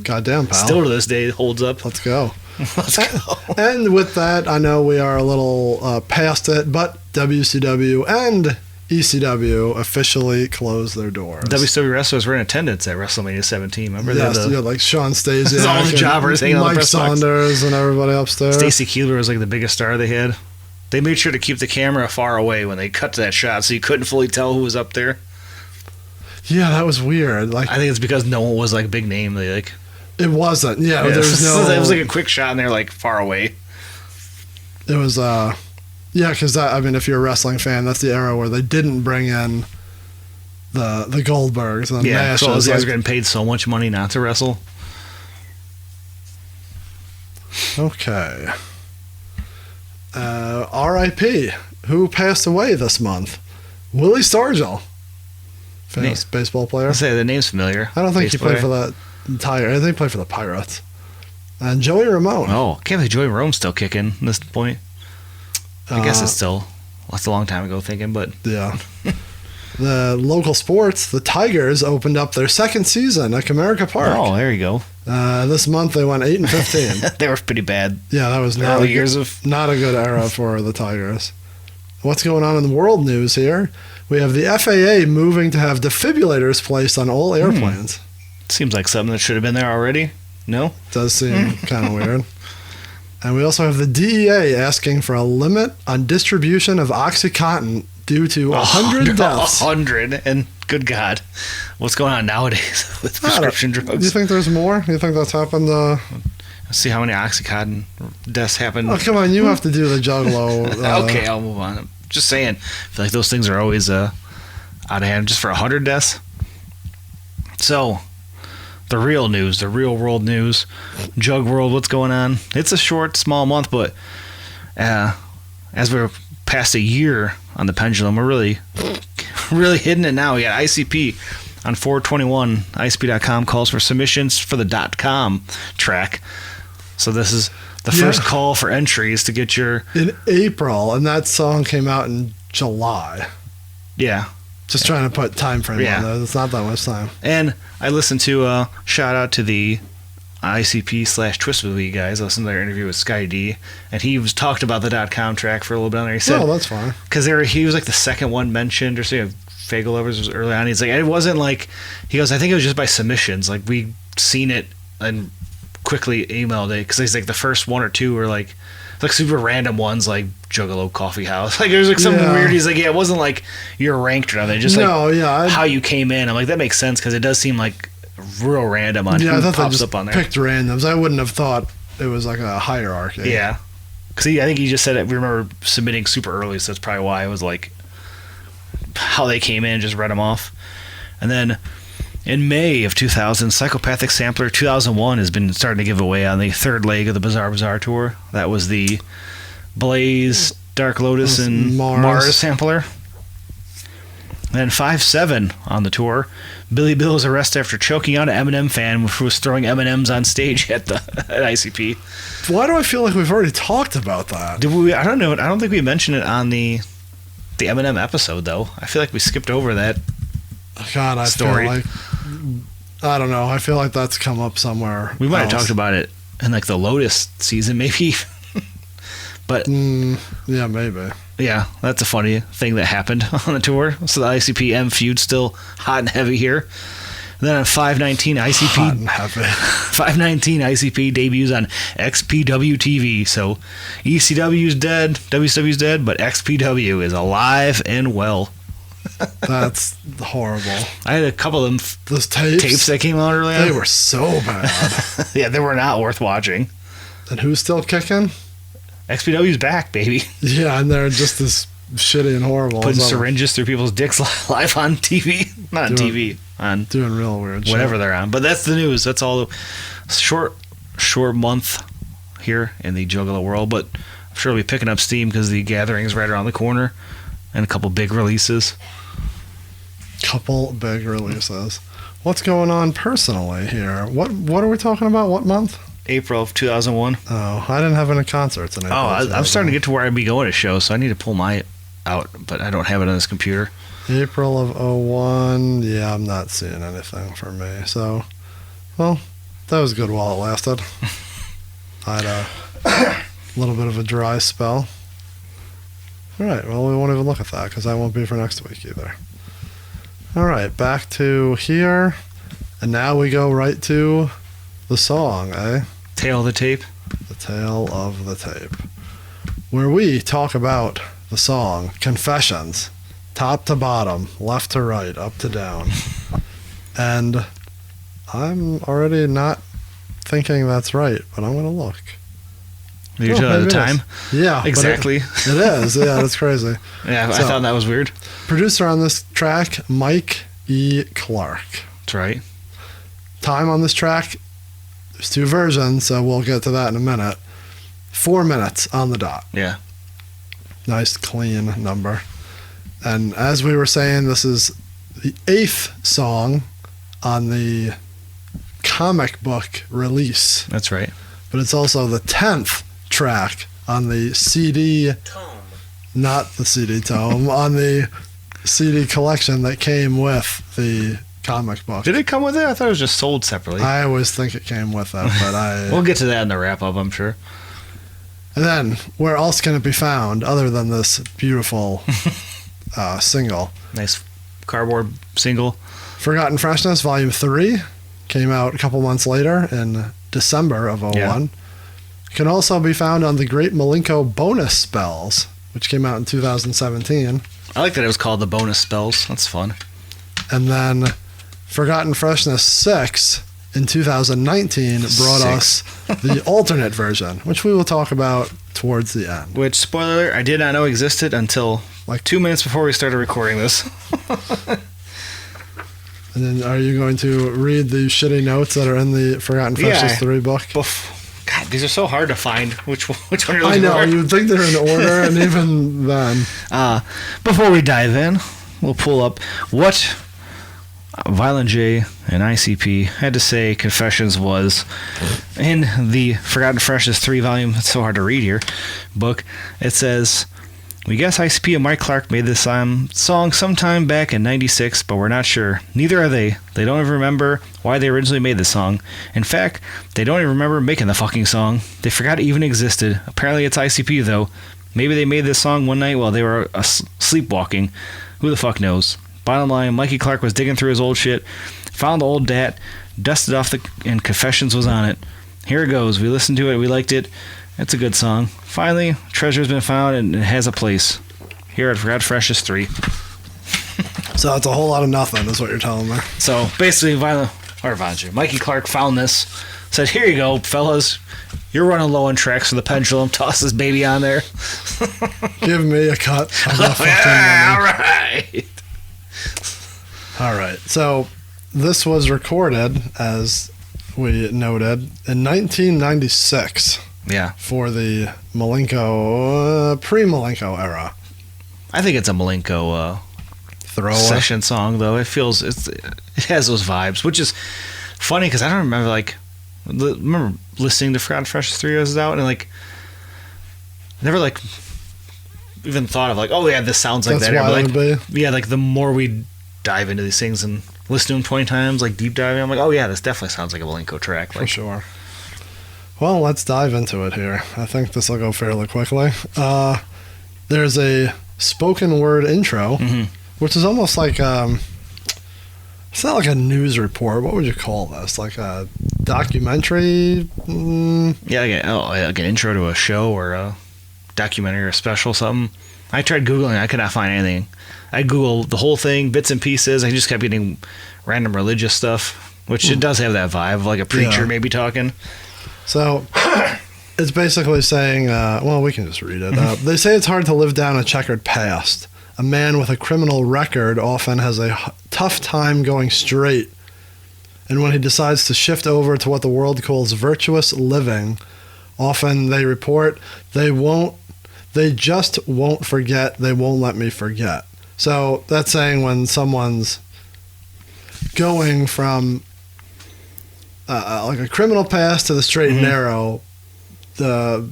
goddamn, pal. Still to this day holds up. Let's go. Let's go. And with that, I know we are a little past it, but WCW and ECW officially closed their doors. WCW wrestlers were in attendance at WrestleMania 17. Remember yes, that? you had like Sean Stasiak, all the jobbers hanging on the Mike press box. Saunders, and everybody upstairs. Stacy Keibler was like the biggest star they had. They made sure to keep the camera far away when they cut to that shot, so you couldn't fully tell who was up there. Yeah, that was weird. Like, I think it's because no one was like big name. They like it wasn't. Yeah, there was no. It was like a quick shot, and they're like far away. It was yeah, because I mean, if you're a wrestling fan, that's the era where they didn't bring in the Goldbergs and the Yeah, so those Nashes. guys are getting paid so much money not to wrestle. Okay. R.I.P. Who passed away this month? Willie Stargell. Famous baseball player. I say the name's familiar. I don't think he played for the Tiger. I think he played for the Pirates. And Joey Ramone. Oh, can't believe Joey Ramone's still kicking at this point. I guess it's still. That's a long time ago thinking, but. Yeah. The local sports, the Tigers opened up their second season at Comerica Park. Oh, there you go. This month they went 8-15. They were pretty bad. Yeah, that was not a good era for the Tigers. What's going on in the world news here? We have the FAA moving to have defibrillators placed on all airplanes. Seems like something that should have been there already. No? Does seem kind of weird. And we also have the DEA asking for a limit on distribution of OxyContin due to 100 deaths. 100, and good God. What's going on nowadays with prescription drugs? Do you think there's more? Do you think that's happened? Let's see how many OxyContin deaths happened. Oh, come on. You have to do the Juggalo. Okay, I'll move on. I'm just saying. I feel like those things are always out of hand just for 100 deaths. So, the real news, the real world news, Jug World, what's going on? It's a short, small month, but as we're past a year on the pendulum, we're really hitting it now. We got ICP on 421. ICP.com calls for submissions for the .com track. So this is the first call for entries to get your... In April, and that song came out in July. Yeah. Just trying to put time frame on there. It's not that much time. And I listened to shout out to the ICP/Twist Movie guys. I listened to their interview with Sky D, and he was talked about the .com track for a little bit on there. He said, "Oh, that's fine," because he was like the second one mentioned, or say Fagel Lovers was early on. He's like, it wasn't like, he goes, I think it was just by submissions. Like we seen it and quickly emailed it, because he's like the first one or two were like super random ones, like Juggalo Coffee House. Like there's like something weird. He's like, it wasn't like you're ranked or nothing. Just how you came in. I'm like, that makes sense because it does seem like real random on who pops up on there. Picked randoms. I wouldn't have thought it was like a hierarchy. Yeah, because I think he just said it. We remember submitting super early, so that's probably why it was like how they came in. Just read them off, and then in May of 2000, Psychopathic Sampler 2001 has been starting to give away on the third leg of the Bizarre Bazaar tour. That was the Blaze, Dark Lotus, and Mars sampler. And then 5-7 on the tour. Billy Bill is arrested after choking out an Eminem fan who was throwing M&Ms on stage at ICP. Why do I feel like we've already talked about that? Did we? I don't know. I don't think we mentioned it on the Eminem episode, though. I feel like we skipped over that God, I story. feel like... I don't know. I feel like that's come up somewhere. We might have talked about it in like the Lotus season, maybe. But yeah, maybe. Yeah, that's a funny thing that happened on the tour. So the ICP-M feud still hot and heavy here. And then on 5/19 ICP, hot and heavy. 5/19 ICP debuts on XPW TV. So ECW's dead, WCW's dead, but XPW is alive and well. That's horrible. I had a couple of them Those tapes that came out earlier. They were so bad. Yeah, they were not worth watching. And who's still kicking? XPW's back, baby. Yeah, and they're just as shitty and horrible. Putting syringes through people's dicks live on TV. Not on TV. On doing real weird whatever shit. they're on. But that's the news. That's all. Short month here in the Juggalo world. But I'm sure we'll be picking up steam because the gathering is right around the corner. And a couple big releases. Couple big releases. What's going on personally here? What are we talking about? What month? April of 2001. Oh, I didn't have any concerts in April. I'm starting to get to where I'd be going to shows, so I need to pull my out, but I don't have it on this computer. April of 01. Yeah, I'm not seeing anything for me. So, well, that was good while it lasted. I had a little bit of a dry spell. All right, well, we won't even look at that because that won't be for next week either. All right, back to here. And now we go right to the song, eh? Tail of the tape. The Tale of the Tape. Where we talk about the song Confessions, top to bottom, left to right, up to down. And I'm already not thinking that's right, but I'm going to look. You're telling the time? Yeah. Exactly. It is. Yeah, that's crazy. Yeah, I thought that was weird. Producer on this track, Mike E. Clark. That's right. Time on this track, there's two versions, so we'll get to that in a minute. 4 minutes on the dot. Yeah. Nice, clean number. And as we were saying, this is the 8th song on the comic book release. That's right. But it's also the 10th track on the CD Tome. Not the CD tome, on the CD collection that came with the comic book. Did it come with it? I thought it was just sold separately. I always think it came with it, but We'll get to that in the wrap-up, I'm sure. And then, where else can it be found other than this beautiful single? Nice cardboard single. Forgotten Freshness, Volume 3, came out a couple months later in December of 01. Yeah. Can also be found on the Great Malenko Bonus Spells, which came out in 2017. I like that it was called the bonus spells. That's fun. And then Forgotten Freshness 6 in 2019 brought us the alternate version, which we will talk about towards the end. Which, spoiler alert, I did not know existed until like 2 minutes before we started recording this. And then are you going to read the shitty notes that are in the Forgotten Freshness 3 book? God, these are so hard to find. Which one are you I looking know, for? you'd think they're in order, and even then. Before we dive in, we'll pull up what Violent J and ICP had to say Confessions was in the Forgotten Freshness 3 volume, it's so hard to read here, book. It says, we guess ICP and Mike Clark made this song sometime back in 96, but we're not sure. Neither are they. They don't even remember why they originally made the song. In fact, they don't even remember making the fucking song. They forgot it even existed. Apparently it's ICP though. Maybe they made this song one night while they were sleepwalking. Who the fuck knows? Bottom line, Mikey Clark was digging through his old shit, found the old DAT, dusted off and Confessions was on it. Here it goes. We listened to it. We liked it. It's a good song. Finally, treasure's been found and it has a place. Here at Forgotten Freshness 3. So it's a whole lot of nothing, is what you're telling me. So basically, Mikey Clark found this, said, here you go, fellas. You're running low on tracks for the pendulum. Toss this baby on there. Give me a cut of the fucking Yeah, money. all right. All right. So this was recorded, as we noted, in 1996 Yeah. for the Malenko, pre-Malenko era. I think it's a Malenko Throwaway. session song, though. It has those vibes, which is funny because I don't remember listening to Forgotten Freshness 3 as it was out, and never even thought of oh yeah, this sounds like That's that. why But it would be. yeah, the more we dive into these things and listen to them 20 times, deep diving, I'm oh yeah, this definitely sounds like a Malenko track. For sure. Well, let's dive into it here. I think this will go fairly quickly. There's a spoken word intro, which is almost like it's not like a news report. What would you call this? Like a documentary? Yeah, like an intro to a show or a documentary or a special, something. I tried Googling. I could not find anything. I Googled the whole thing, bits and pieces. I just kept getting random religious stuff, which it does have that vibe, like a preacher maybe talking. So it's basically saying, well, we can just read it. They say it's hard to live down a checkered past. A man with a criminal record often has a tough time going straight. And when he decides to shift over to what the world calls virtuous living, often they report they just won't forget, they won't let me forget. So that's saying when someone's going from like a criminal past to the straight and narrow, the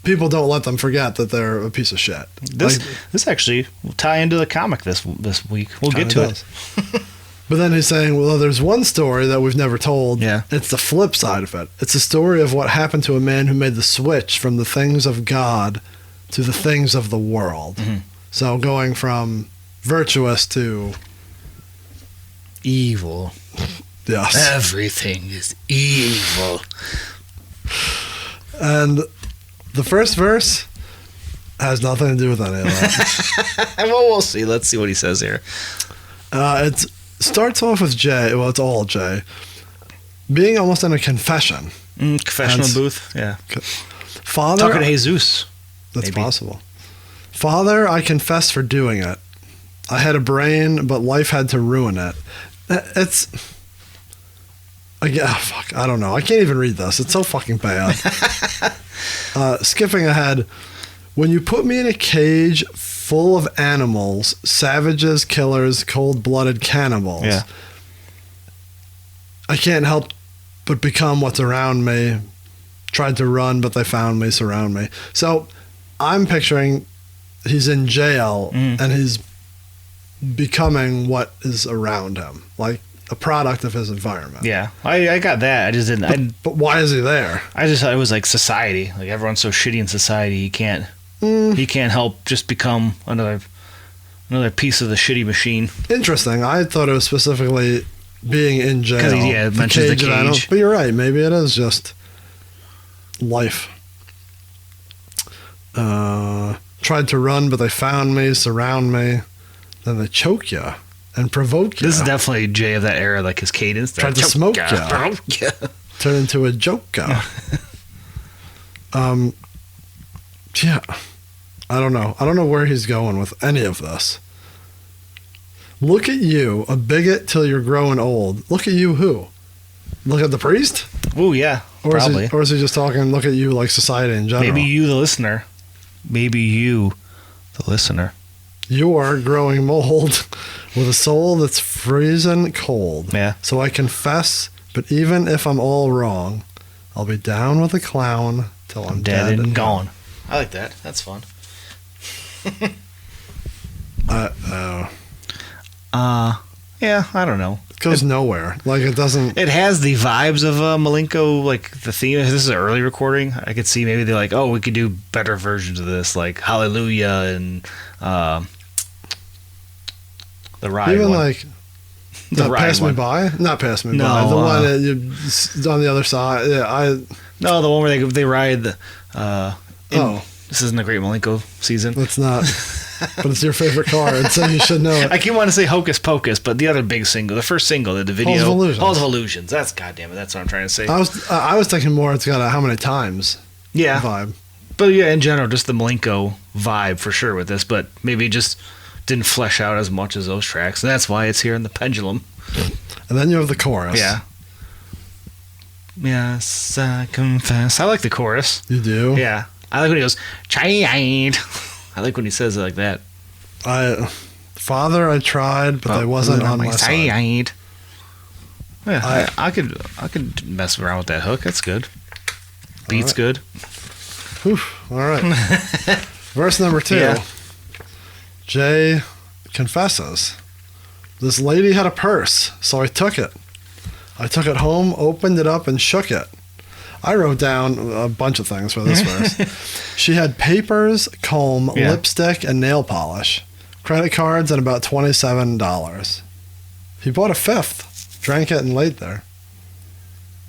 people don't let them forget that they're a piece of shit. This actually will tie into the comic this week. We'll get to it. But then he's saying, well, there's one story that we've never told. Yeah. It's the flip side of it. It's a story of what happened to a man who made the switch from the things of God to the things of the world. Mm-hmm. So going from virtuous to evil. Yes. Everything is evil. And the first verse has nothing to do with any of that. Well, we'll see. Let's see what he says here. It starts off with J. Well, it's all J. Being almost in a confession. Confessional booth. Yeah. Father. Talking to Jesus. That's maybe. possible. Father, I confess for doing it. I had a brain, but life had to ruin it. It's... fuck, I don't know. I can't even read this. It's so fucking bad. Skipping ahead. When you put me in a cage full of animals, savages, killers, cold-blooded cannibals, I can't help but become what's around me. Tried to run, but they found me, surround me. So I'm picturing he's in jail and he's becoming what is around him, like a product of his environment. Yeah, I got that. I just didn't. But why is he there? I just thought it was like society. Like everyone's so shitty in society, he can't help just become another piece of the shitty machine. Interesting. I thought it was specifically being in jail. Because it mentions the cage. But you're right. Maybe it is just life. Tried to run, but they found me, surround me. Then they choke you and provoke you. This is definitely Jay of that era, like his cadence. Tried to smoke you. Turn into a joke. Yeah. I don't know. I don't know where he's going with any of this. Look at you, a bigot till you're growing old. Look at you who? Look at the priest? Oh, yeah, probably. Is he just talking, look at you like society in general? Maybe you, the listener. You're growing mold with a soul that's freezing cold. Yeah. So I confess, but even if I'm all wrong, I'll be down with a clown till I'm dead and gone. I like that. That's fun. Yeah, I don't know. It goes nowhere. Like, it doesn't... It has the vibes of Malenko, like, the theme. This is an early recording. I could see maybe they're like, oh, we could do better versions of this, like Hallelujah and the Ride even, one. like... The Ride Pass one. Me By? Not Pass Me No, By. The one that you on the other side. Yeah, No, the one where they ride the... This isn't a great Malenko season. It's not. But it's your favorite car, and so you should know it. I keep wanting to say Hocus Pocus, but the other big single, the first single, the video, Halls of Illusions. That's goddamn it. That's what I'm trying to say. I was thinking more. It's got a how many times. Yeah. Vibe. But yeah, in general, just the Malenko vibe for sure with this, but maybe it just didn't flesh out as much as those tracks, and that's why it's here in the Pendulum. And then you have the chorus. Yeah. Yes, I confess. I like the chorus. You do? Yeah. I like when he goes, "Child." I like when he says it like that. Father, I tried, but I wasn't on my side. Yeah, I could mess around with that hook. That's good. Beat's good. Whew, all right. Verse number 2. Yeah. Jay confesses. This lady had a purse, so I took it. I took it home, opened it up, and shook it. I wrote down a bunch of things for this verse. She had papers, comb, lipstick, and nail polish. Credit cards and about $27. He bought a fifth, drank it, and laid there.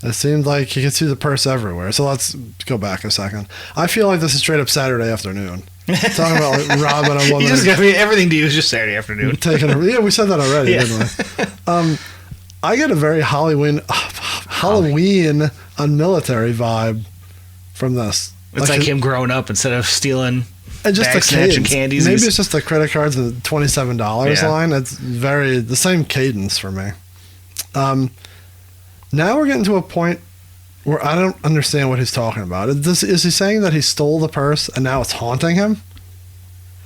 It seemed like he could see the purse everywhere. So let's go back a second. I feel like this is straight up Saturday afternoon. Talking about like robbing a woman. You just got everything to you is just Saturday afternoon. Yeah, we said that already, Yeah. didn't we? I get a very Halloween on military vibe from this. It's like him growing up instead of stealing and just bag the snatching cadence. candies. Maybe it's just the credit cards and the $27 line. It's very the same cadence for me. Now we're getting to a point where I don't understand what he's talking about. Is he saying that he stole the purse and now it's haunting him?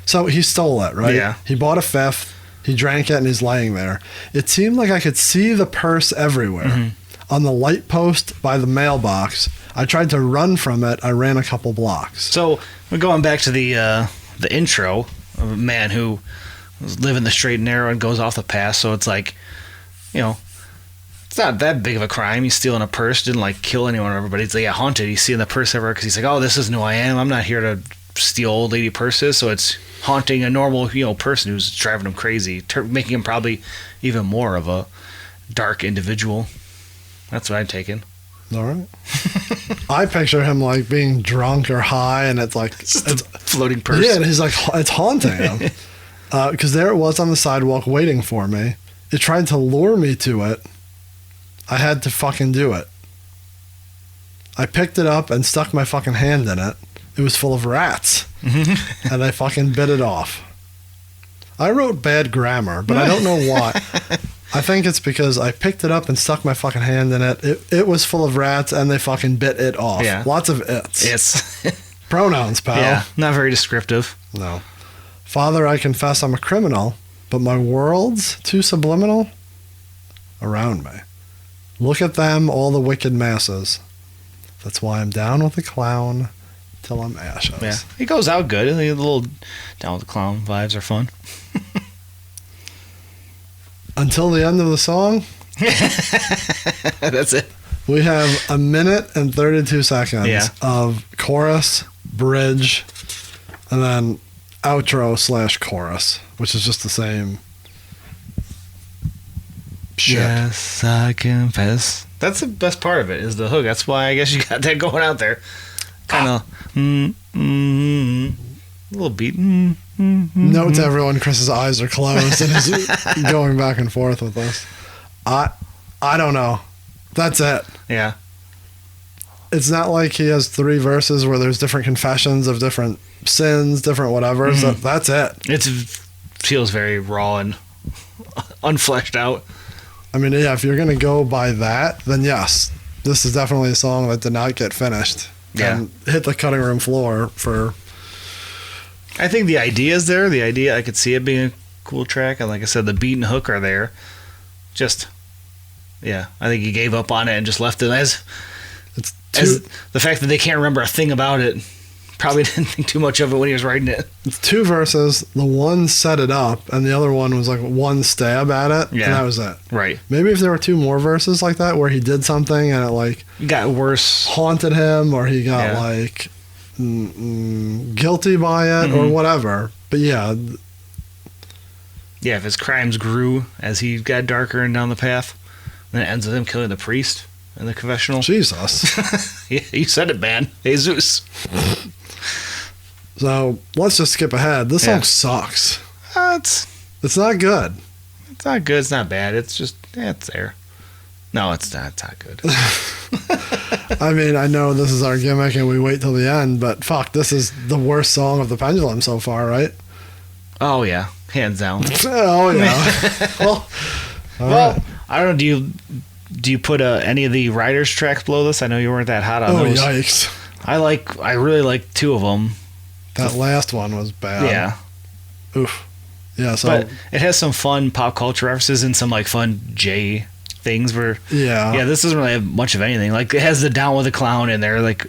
So he stole it, right? Yeah. He bought a fifth. He drank it and he's laying there. It seemed like I could see the purse everywhere. Mm-hmm. On the light post by the mailbox. I tried to run from it. I ran a couple blocks. So we're going back to the intro of a man who was living the straight and narrow and goes off the path. So it's like, it's not that big of a crime. He's stealing a purse, didn't like kill anyone or whatever, but he's like haunted. He's seeing the purse everywhere because he's like, oh, this isn't who I am. I'm not here to steal old lady purses. So it's haunting a normal person who's driving him crazy, making him probably even more of a dark individual. That's what I'm taking. All right. I picture him like being drunk or high, and it's like it's a floating purse. Yeah, and he's like, it's haunting him because there it was on the sidewalk waiting for me. It tried to lure me to it. I had to fucking do it. I picked it up and stuck my fucking hand in it. It was full of rats, and I fucking bit it off. I wrote bad grammar, but I don't know why. I think it's because I picked it up and stuck my fucking hand in it. It was full of rats, and they fucking bit it off. Yeah. Lots of it's. It's. Pronouns, pal. Yeah, not very descriptive. No. Father, I confess I'm a criminal, but my world's too subliminal around me. Look at them, all the wicked masses. That's why I'm down with the clown till I'm ashes. Yeah, he goes out good. A little down with the clown vibes are fun. Until the end of the song, that's it. we have 1 minute and 32 seconds of chorus, bridge, and then outro / chorus, which is just the same shit. Yes, I confess. That's the best part of it, is the hook. That's why I guess you got that going out there. Kind of, a little beat. Note to everyone, Chris's eyes are closed and he's going back and forth with us. I don't know. That's it. Yeah. It's not like he has 3 verses where there's different confessions of different sins, different whatever. So that's it. It feels very raw and unfleshed out. I mean, yeah, if you're going to go by that, then yes, this is definitely a song that did not get finished. Yeah. And hit the cutting room floor for... I think the idea is there. The idea, I could see it being a cool track. And like I said, the beat and hook are there. Just, I think he gave up on it and just left it as the fact that they can't remember a thing about it. Probably didn't think too much of it when he was writing it. It's 2 verses. The one set it up, and the other one was like one stab at it, and that was it. Right. Maybe if there were 2 more verses like that where he did something and it like got worse, haunted him, or he got like guilty by it or whatever. But yeah, if his crimes grew as he got darker and down the path, then it ends with him killing the priest in the confessional. Jesus. Yeah, you said it, man. Jesus. So let's just skip ahead. This song sucks. It's not good. It's not good. It's not bad. It's just it's there. No, it's not. It's not good. I mean, I know this is our gimmick and we wait till the end, but fuck, this is the worst song of the Pendulum so far, right? Oh yeah, hands down. Oh yeah. Well, right. I don't know. Do you put any of the Riders tracks below this? I know you weren't that hot on those. Oh yikes! I really like 2 of them. That last one was bad. Yeah. Oof. Yeah. So, but it has some fun pop culture references and some like fun J things where. Yeah. This doesn't really have much of anything. Like it has the Down with the Clown in there, like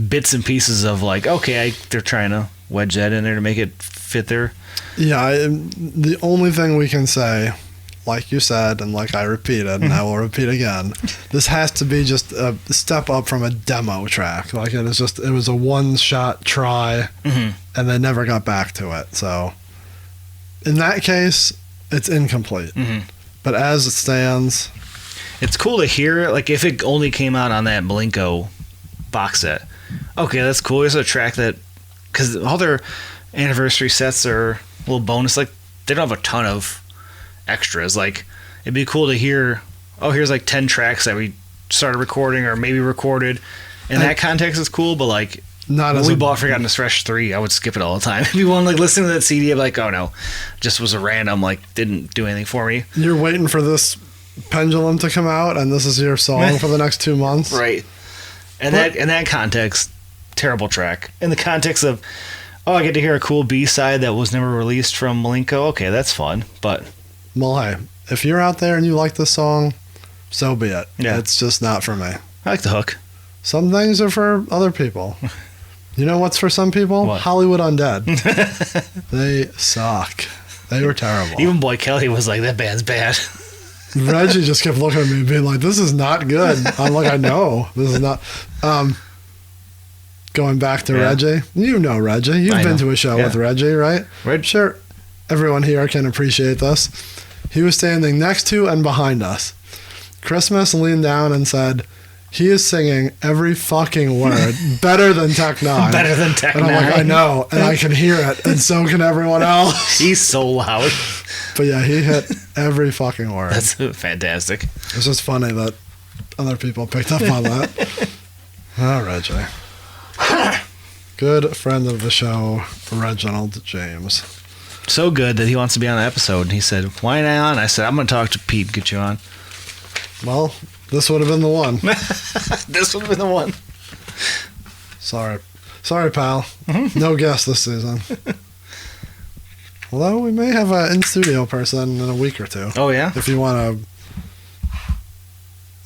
bits and pieces of like they're trying to wedge that in there to make it fit there. Yeah. The only thing we can say, like you said, and like I repeated, and I will repeat again, this has to be just a step up from a demo track. Like it was a one-shot try, and they never got back to it. So in that case, it's incomplete. But as it stands, it's cool to hear. Like if it only came out on that Malenko box set, okay, that's cool. It's a track that because all their anniversary sets are a little bonus. Like, they don't have a ton of extras. Like, it'd be cool to hear, oh, here's like 10 tracks that we started recording or maybe recorded. In that context, it's cool, but like, when we bought Forgotten to Fresh 3, I would skip it all the time. If you want to like listen to that CD, I'd be like, oh no, just was a random, like, didn't do anything for me. You're waiting for this Pendulum to come out, and this is your song for the next 2 months. Right. And in that context, terrible track. In the context of, oh, I get to hear a cool B-side that was never released from Malenko. Okay, that's fun, but... Well, hey, if you're out there and you like this song, so be it. Yeah. It's just not for me. I like the hook. Some things are for other people. You know what's for some people? What? Hollywood Undead. They suck. They were terrible. Even Boy Kelly was like, that band's bad. Reggie just kept looking at me and being like, this is not good. I'm like, I know. This is not... Going back to Reggie. You know Reggie. You've been to a show with Reggie, right? Sure. Everyone here can appreciate this. He was standing next to and behind us. Christmas leaned down and said, he is singing every fucking word better than Tech 9. Better than Tech 9. And I'm like, I know, and I can hear it, and so can everyone else. He's so loud. But yeah, he hit every fucking word. That's fantastic. It's just funny that other people picked up on that. Oh, Reggie. Good friend of the show, Reginald James. So good that he wants to be on the episode. And he said, why not on? I said, I'm going to talk to Pete, get you on. Well, this would have been the one. This would have been the one. Sorry, pal. No guest this season. Although we may have an in-studio person in a week or two. Oh, yeah? If you want to...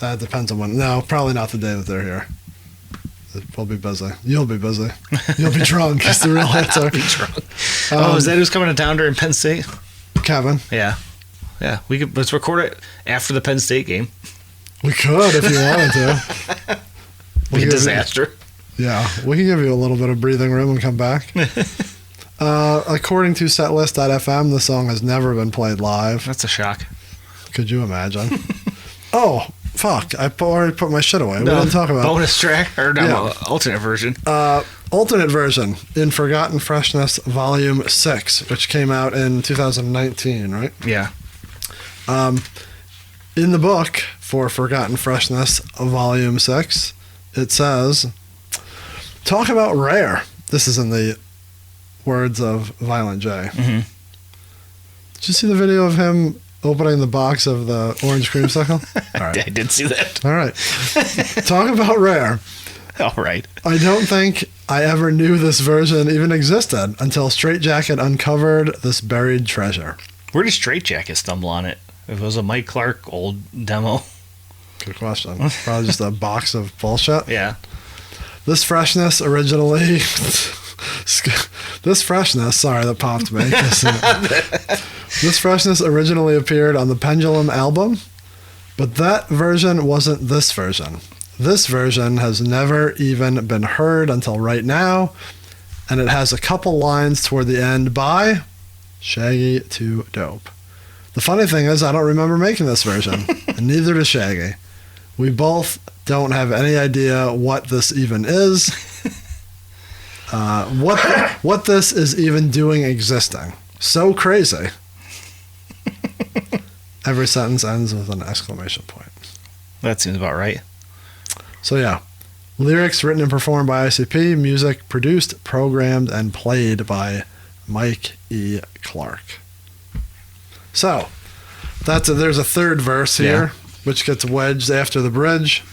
That depends on when... No, probably not the day that they're here. We'll be busy. You'll be busy. You'll be drunk. Is the real answer. I'll be drunk. Is that who's coming to town during Penn State? Kevin. Yeah. Let's record it after the Penn State game. We could if you wanted to. Be a disaster. Yeah, we can give you a little bit of breathing room and come back. According to setlist.fm, the song has never been played live. That's a shock. Could you imagine? Oh, fuck. I already put my shit away. We didn't talk about bonus track? Or no, alternate version. Alternate version in Forgotten Freshness Volume 6, which came out in 2019, right? Yeah. In the book for Forgotten Freshness Volume 6, it says, talk about rare. This is in the words of Violent J. Mm-hmm. Did you see the video of him opening the box of the orange creamsicle? All right. I did see that. All right. Talk about rare. All right. I don't think I ever knew this version even existed until Straight Jacket uncovered this buried treasure. Where did Straight Jacket stumble on it? If it was a Mike Clark old demo. Good question. Probably just a box of bullshit. Yeah. This freshness originally... sorry, that popped me. This freshness originally appeared on the Pendulum album, but that version wasn't this version. This version has never even been heard until right now, and it has a couple lines toward the end by Shaggy 2 Dope. The funny thing is, I don't remember making this version, and neither does Shaggy. We both don't have any idea what this even is. What this is even doing existing. So crazy. Every sentence ends with an exclamation point. That seems about right. So yeah. Lyrics written and performed by ICP. Music produced, programmed, and played by Mike E. Clark. So, there's a third verse here, which gets wedged after the bridge.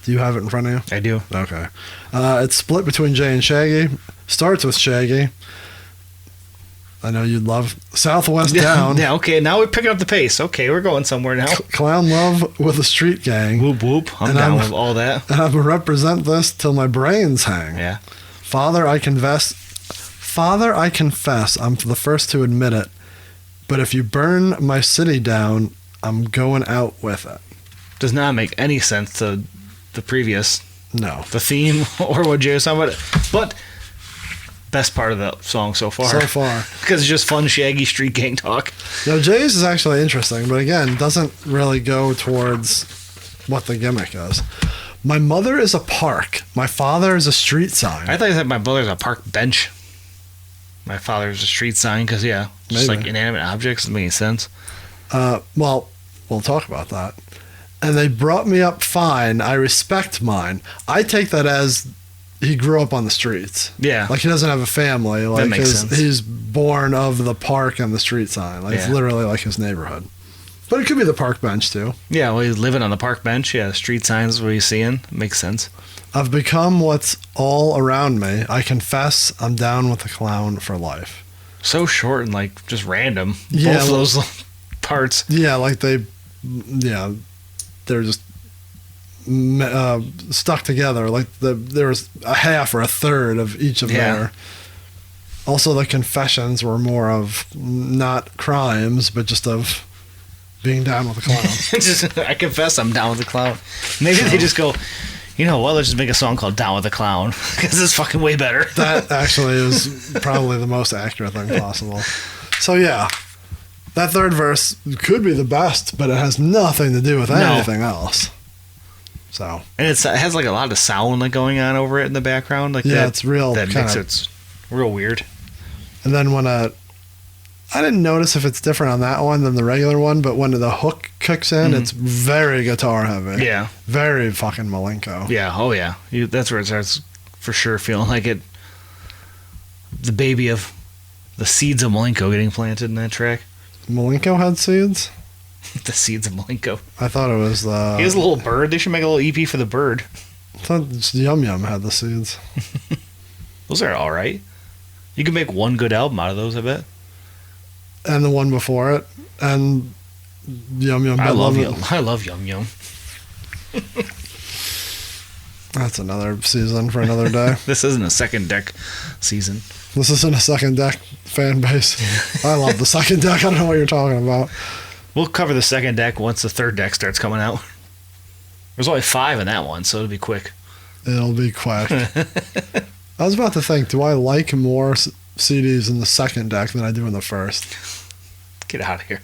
Do you have it in front of you? I do. Okay. It's split between Jay and Shaggy. Starts with Shaggy. I know you'd love Southwest Down. Yeah, okay. Now we're picking up the pace. Okay, we're going somewhere now. Clown Love with a Street Gang. Whoop, whoop. I'm down with all that. And I'm going to represent this till my brains hang. Yeah. Father, I confess, I'm the first to admit it. But if you burn my city down, I'm going out with it. Does not make any sense to the previous. No. The theme or what Jay was talking about. But best part of the song so far. Because it's just fun, shaggy street gang talk. Now, Jay's is actually interesting, but again, doesn't really go towards what the gimmick is. My mother is a park. My father is a street sign. I thought you said my brother's a park bench. My father's a street sign because, yeah, just Maybe. like inanimate objects doesn't make any sense. Well, we'll talk about that. And they brought me up fine. I respect mine. I take that as he grew up on the streets. Yeah. Like he doesn't have a family. Like That makes sense. he's born of the park and the street sign. Like it's Yeah. literally like his neighborhood. But it could be the park bench too. Yeah, well, he's living on the park bench. Yeah, street signs is what he's seeing. Makes sense. I've become what's all around me. I confess I'm down with the clown for life. So short and like just random. Yeah, Both of well- those parts. Yeah, like they're just stuck together. Like there was a half or a third of each of Yeah. their. Also, the confessions were more of not crimes, but just of being down with the clown. Just, I confess I'm down with the clown. Maybe they just go, you know what, let's just make a song called Down with the Clown because it's fucking way better. That actually is probably the most accurate thing possible. So yeah, that third verse could be the best, but it has nothing to do with anything else. So And it has like a lot of sound like going on over it in the background. Like yeah, that, it's real. that makes kinda, it's real weird. And then when I didn't notice if it's different on that one than the regular one, but when the hook kicks in, it's very guitar heavy. Yeah. Very fucking Malenko. Yeah, oh yeah. That's where it starts for sure feeling like it. The baby of the seeds of Malenko getting planted in that track. Malenko had seeds? The seeds of Malenko. I thought it was the... He has a little bird. They should make a little EP for the bird. I thought just Yum Yum had the seeds. Those are all right. You could make one good album out of those, I bet. And the one before it. And Yum Yum. I love Yum. Yum. I love Yum Yum. That's another season for another day. This isn't a second deck season. This isn't a second deck fan base. I love the second deck. I don't know what you're talking about. We'll cover the second deck once the third deck starts coming out. There's only 5 in that one, so it'll be quick. It'll be quick. I was about to think, do I like more CDs in the second deck than I do in the first? Get out of here.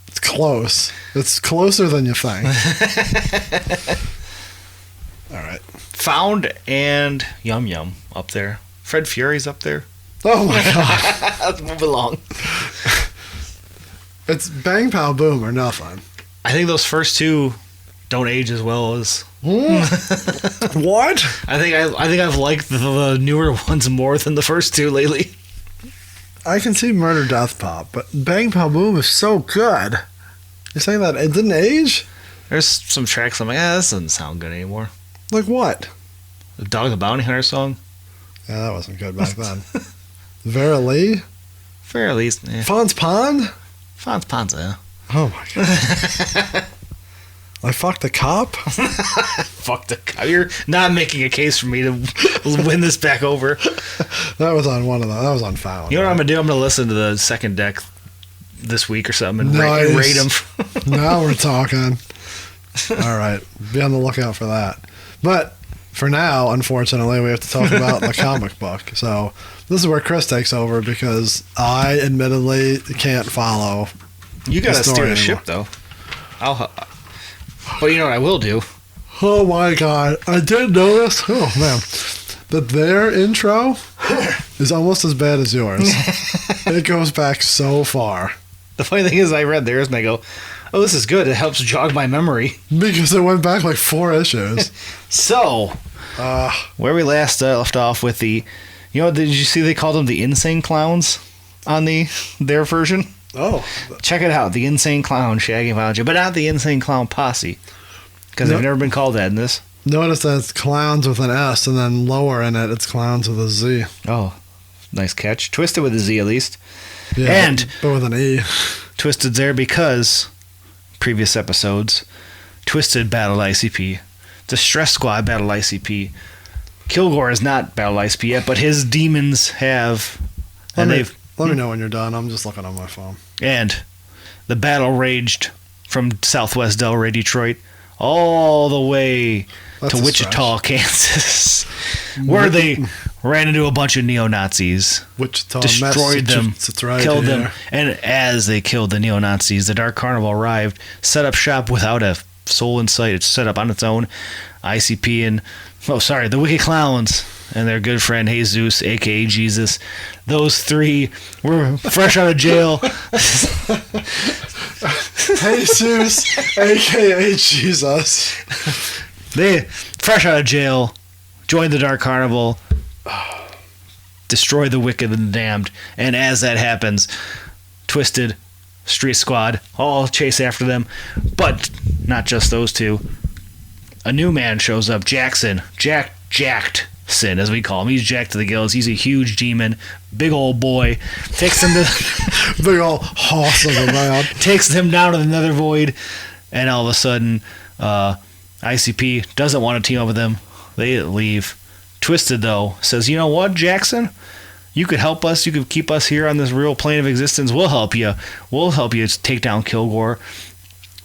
It's close. It's closer than you think. All right. Found and Yum Yum up there. Fred Fury's up there. Oh my god. Let's move along. It's Bang Pow Boom or nothing. I think those first two don't age as well as. What? I think I've liked the newer ones more than the first two lately. I can see Murder Death Pop, but Bang Pow Boom is so good. You're saying that it didn't age? There's some tracks I'm like, this doesn't sound good anymore. Like what? The Dog the Bounty Hunter song, Yeah, that wasn't good back then. Vera Lee? fairly. Yeah. Fonz Pond? Fonz Panza. Oh my god. I fucked a cop? Fuck the cow. You're not making a case for me to win this back over. That was on one of them. That was on Found. You know what I'm gonna do? I'm gonna listen to the second deck this week or something and Nice. rate them. Now we're talking. All right. Be on the lookout for that. But for now, unfortunately, we have to talk about the comic book. So this is where Chris takes over because I admittedly can't follow. You gotta The steer story the ship though. But you know what I will do? Oh my god. I did notice. Oh man. That their intro is almost as bad as yours. It goes back so far. The funny thing is, I read theirs and I go, "Oh, this is good. It helps jog my memory." Because it went back like 4 issues. So, where we last left off with the, did you see they called them the Insane Clowns on their version? Oh. Check it out, the Insane Clown Shaggy Voucher, but not the Insane Clown Posse, because they've Nope. never been called that in this. Notice that it's clowns with an S, and then lower in it, it's clowns with a Z. Oh, nice catch. Twisted with a Z at least. Yeah, And- but with an E. Twisted there because previous episodes, Twisted battled ICP, Distress Squad battled ICP, Kilgore is not battled ICP yet, but his demons have, and Let me know when you're done. I'm just looking on my phone. and the battle raged from Southwest Delray, Detroit, all the way That's to a Wichita, Kansas, where ran into a bunch of neo-Nazis, Wichita, destroyed them, Massachusetts, right killed here. them, and as they killed the neo-Nazis, the Dark Carnival arrived, set up shop without a soul in sight. It's set up on its own. ICP and the Wicked Clowns and their good friend Jesus, aka Jesus. Those three were fresh out of jail. Jesus, aka Jesus. They fresh out of jail, joined the Dark Carnival, destroy the wicked and the damned, and as that happens, Twisted, Street Squad all chase after them, but not just those two. A new man shows up, Jackson, Jackson as we call him. He's jacked to the gills. He's a huge demon, big old boy. Takes him to Big old horse of a man. takes them down to the Nether Void, and all of a sudden, ICP doesn't want to team up with them. They leave. Twisted, though, says, "You know what, Jackson? You could help us. You could keep us here on this real plane of existence. We'll help you. We'll help you take down Kilgore."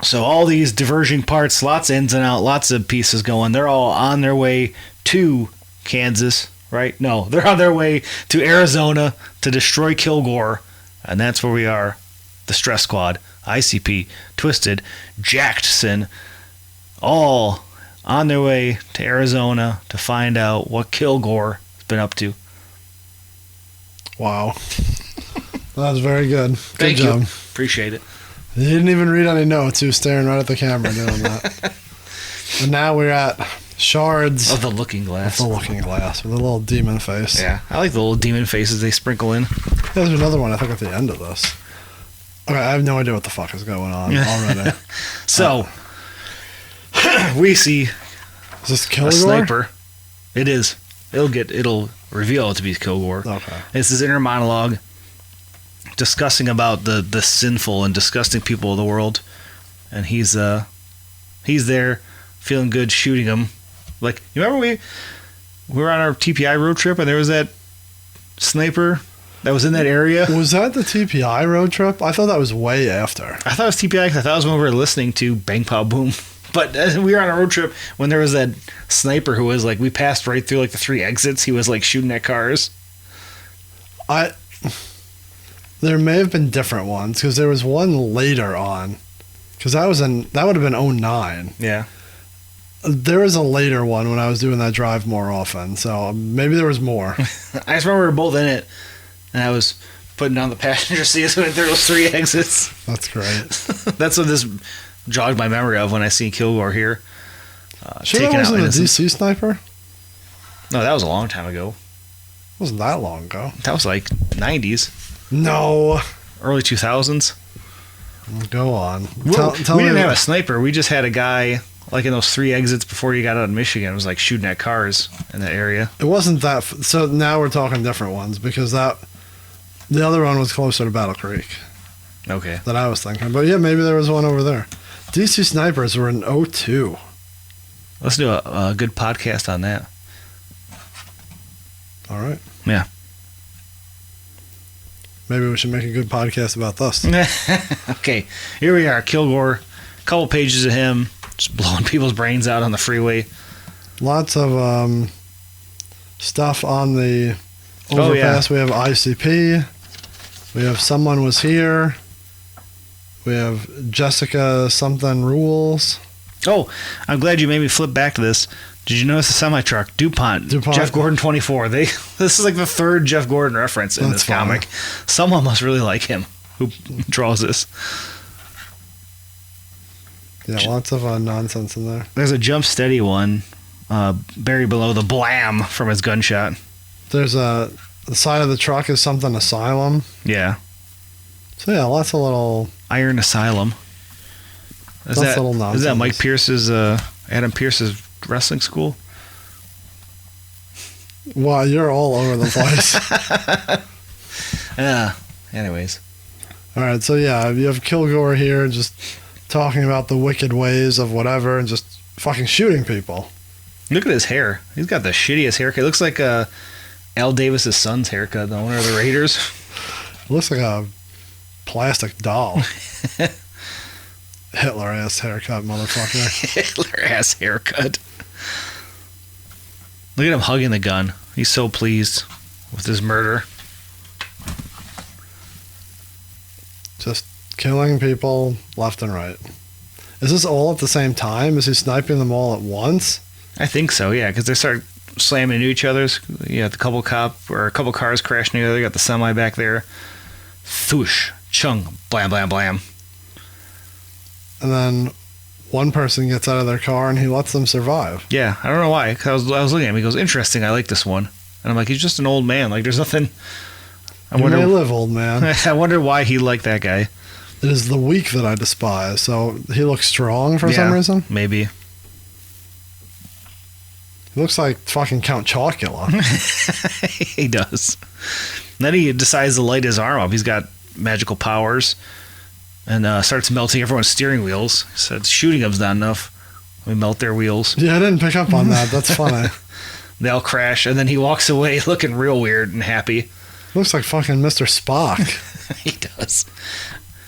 So all these diverging parts, lots of ins and out, lots of pieces going. They're all on their way to Kansas, right? No, they're on their way to Arizona to destroy Kilgore, and that's where we are. The Stress Squad, ICP, Twisted, Jackson, all on their way to Arizona to find out what Kilgore has been up to. Wow. That was very good. Thank Good job. you. Appreciate it. He didn't even read any notes. He was staring right at the camera doing that. And now we're at Shards Of the Looking Glass. the Looking Glass with a little demon face. Yeah, I like the little demon faces they sprinkle in. There's another one, I think, at the end of this. Okay, I have no idea what the fuck is going on already. So, we see Is this a Kilgore? sniper. It is. It'll reveal it to be Kilgore. Okay. It's his inner monologue discussing about the sinful and disgusting people of the world, and he's there feeling good shooting him. Like, you remember we were on our TPI road trip and there was that sniper that was in that area? Was that the TPI road trip? I thought that was way after. I thought it was TPI because I thought it was when we were listening to Bang Pow Boom. But we were on a road trip when there was that sniper who was like, we passed right through like the 3 exits. He was like shooting at cars. There may have been different ones because there was one later on. Because that would have been 09. Yeah. There was a later one when I was doing that drive more often. So maybe there was more. I just remember we were both in it, and I was putting down the passenger seat when there was 3 exits. That's great. That's what this jogged my memory of when I see Kilgore here. Sure, taking that out wasn't a innocents. DC sniper? No, that was a long time ago. Wasn't that long ago? That was like 90s, No. early 2000s. Go on. We Tell didn't me have a sniper. We just had a guy like in those 3 exits before you got out of Michigan. Was like shooting at cars in that area. It wasn't that. So now we're talking different ones because the other one was closer to Battle Creek Okay. that I was thinking. But yeah, maybe there was one over there. DC snipers were in 02. Let's do a good podcast on that. All right. Yeah. Maybe we should make a good podcast about this. Okay, here we are. Kilgore, couple pages of him just blowing people's brains out on the freeway. Lots of stuff on the Oh, overpass. We have ICP. We have Someone Was Here. We have Jessica something rules. Oh, I'm glad you made me flip back to this. Did you notice the semi-truck? DuPont. Jeff Gordon 24. This is like the 3rd Jeff Gordon reference in That's this comic. Someone must really like him who draws this. Yeah, lots of nonsense in there. There's a Jump Steady one buried below the blam from his gunshot. There's the side of the truck is something asylum. Yeah. So yeah, lots of little. Iron Asylum. Is That's that, little is that nonsense. Mike Pierce's, Adam Pierce's wrestling school? Wow, you're all over the place. Anyways. All right, so yeah, you have Kilgore here just talking about the wicked ways of whatever and just fucking shooting people. Look at his hair. He's got the shittiest haircut. It looks like Al Davis's son's haircut, the owner of the Raiders. Looks like a plastic doll. Hitler-ass haircut, motherfucker. Hitler ass haircut. Look at him hugging the gun. He's so pleased with his murder. Just killing people left and right. Is this all at the same time? Is he sniping them all at once? I think so, yeah, because they start slamming into each other's. You got a couple cars crashing together. You got the semi back there. Thoosh, chung, blam, blam, blam. And then one person gets out of their car and he lets them survive. Yeah, I don't know why. 'Cause I was looking at him. He goes, interesting. I like this one. And I'm like, he's just an old man. Like, there's nothing. You may live, old man. I wonder why he liked that guy. It is the weak that I despise. So he looks strong for some reason. Maybe. He looks like fucking Count Chocula. He does. And then he decides to light his arm up. He's got magical powers. And starts melting everyone's steering wheels. He said shooting them's not enough. We melt their wheels. Yeah, I didn't pick up on that. That's funny. They all crash, and then he walks away looking real weird and happy. Looks like fucking Mr. Spock. He does.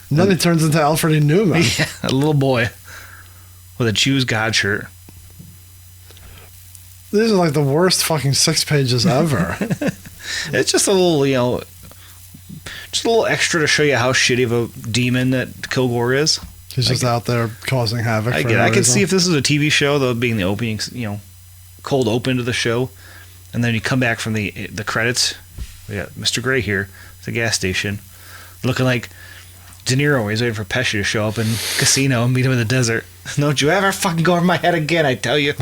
And then he turns into Alfred E. Newman. Yeah, a little boy with a Choose God shirt. These are like the worst fucking 6 pages ever. It's just a little, just a little extra to show you how shitty of a demon that Kilgore is. He's just out there causing havoc. I could see if this was a TV show, though, being the opening, cold open to the show, and then you come back from the credits. We got Mr. Gray here at the gas station, looking like De Niro when he's waiting for Pesci to show up in Casino and meet him in the desert. Don't you ever fucking go over my head again, I tell you.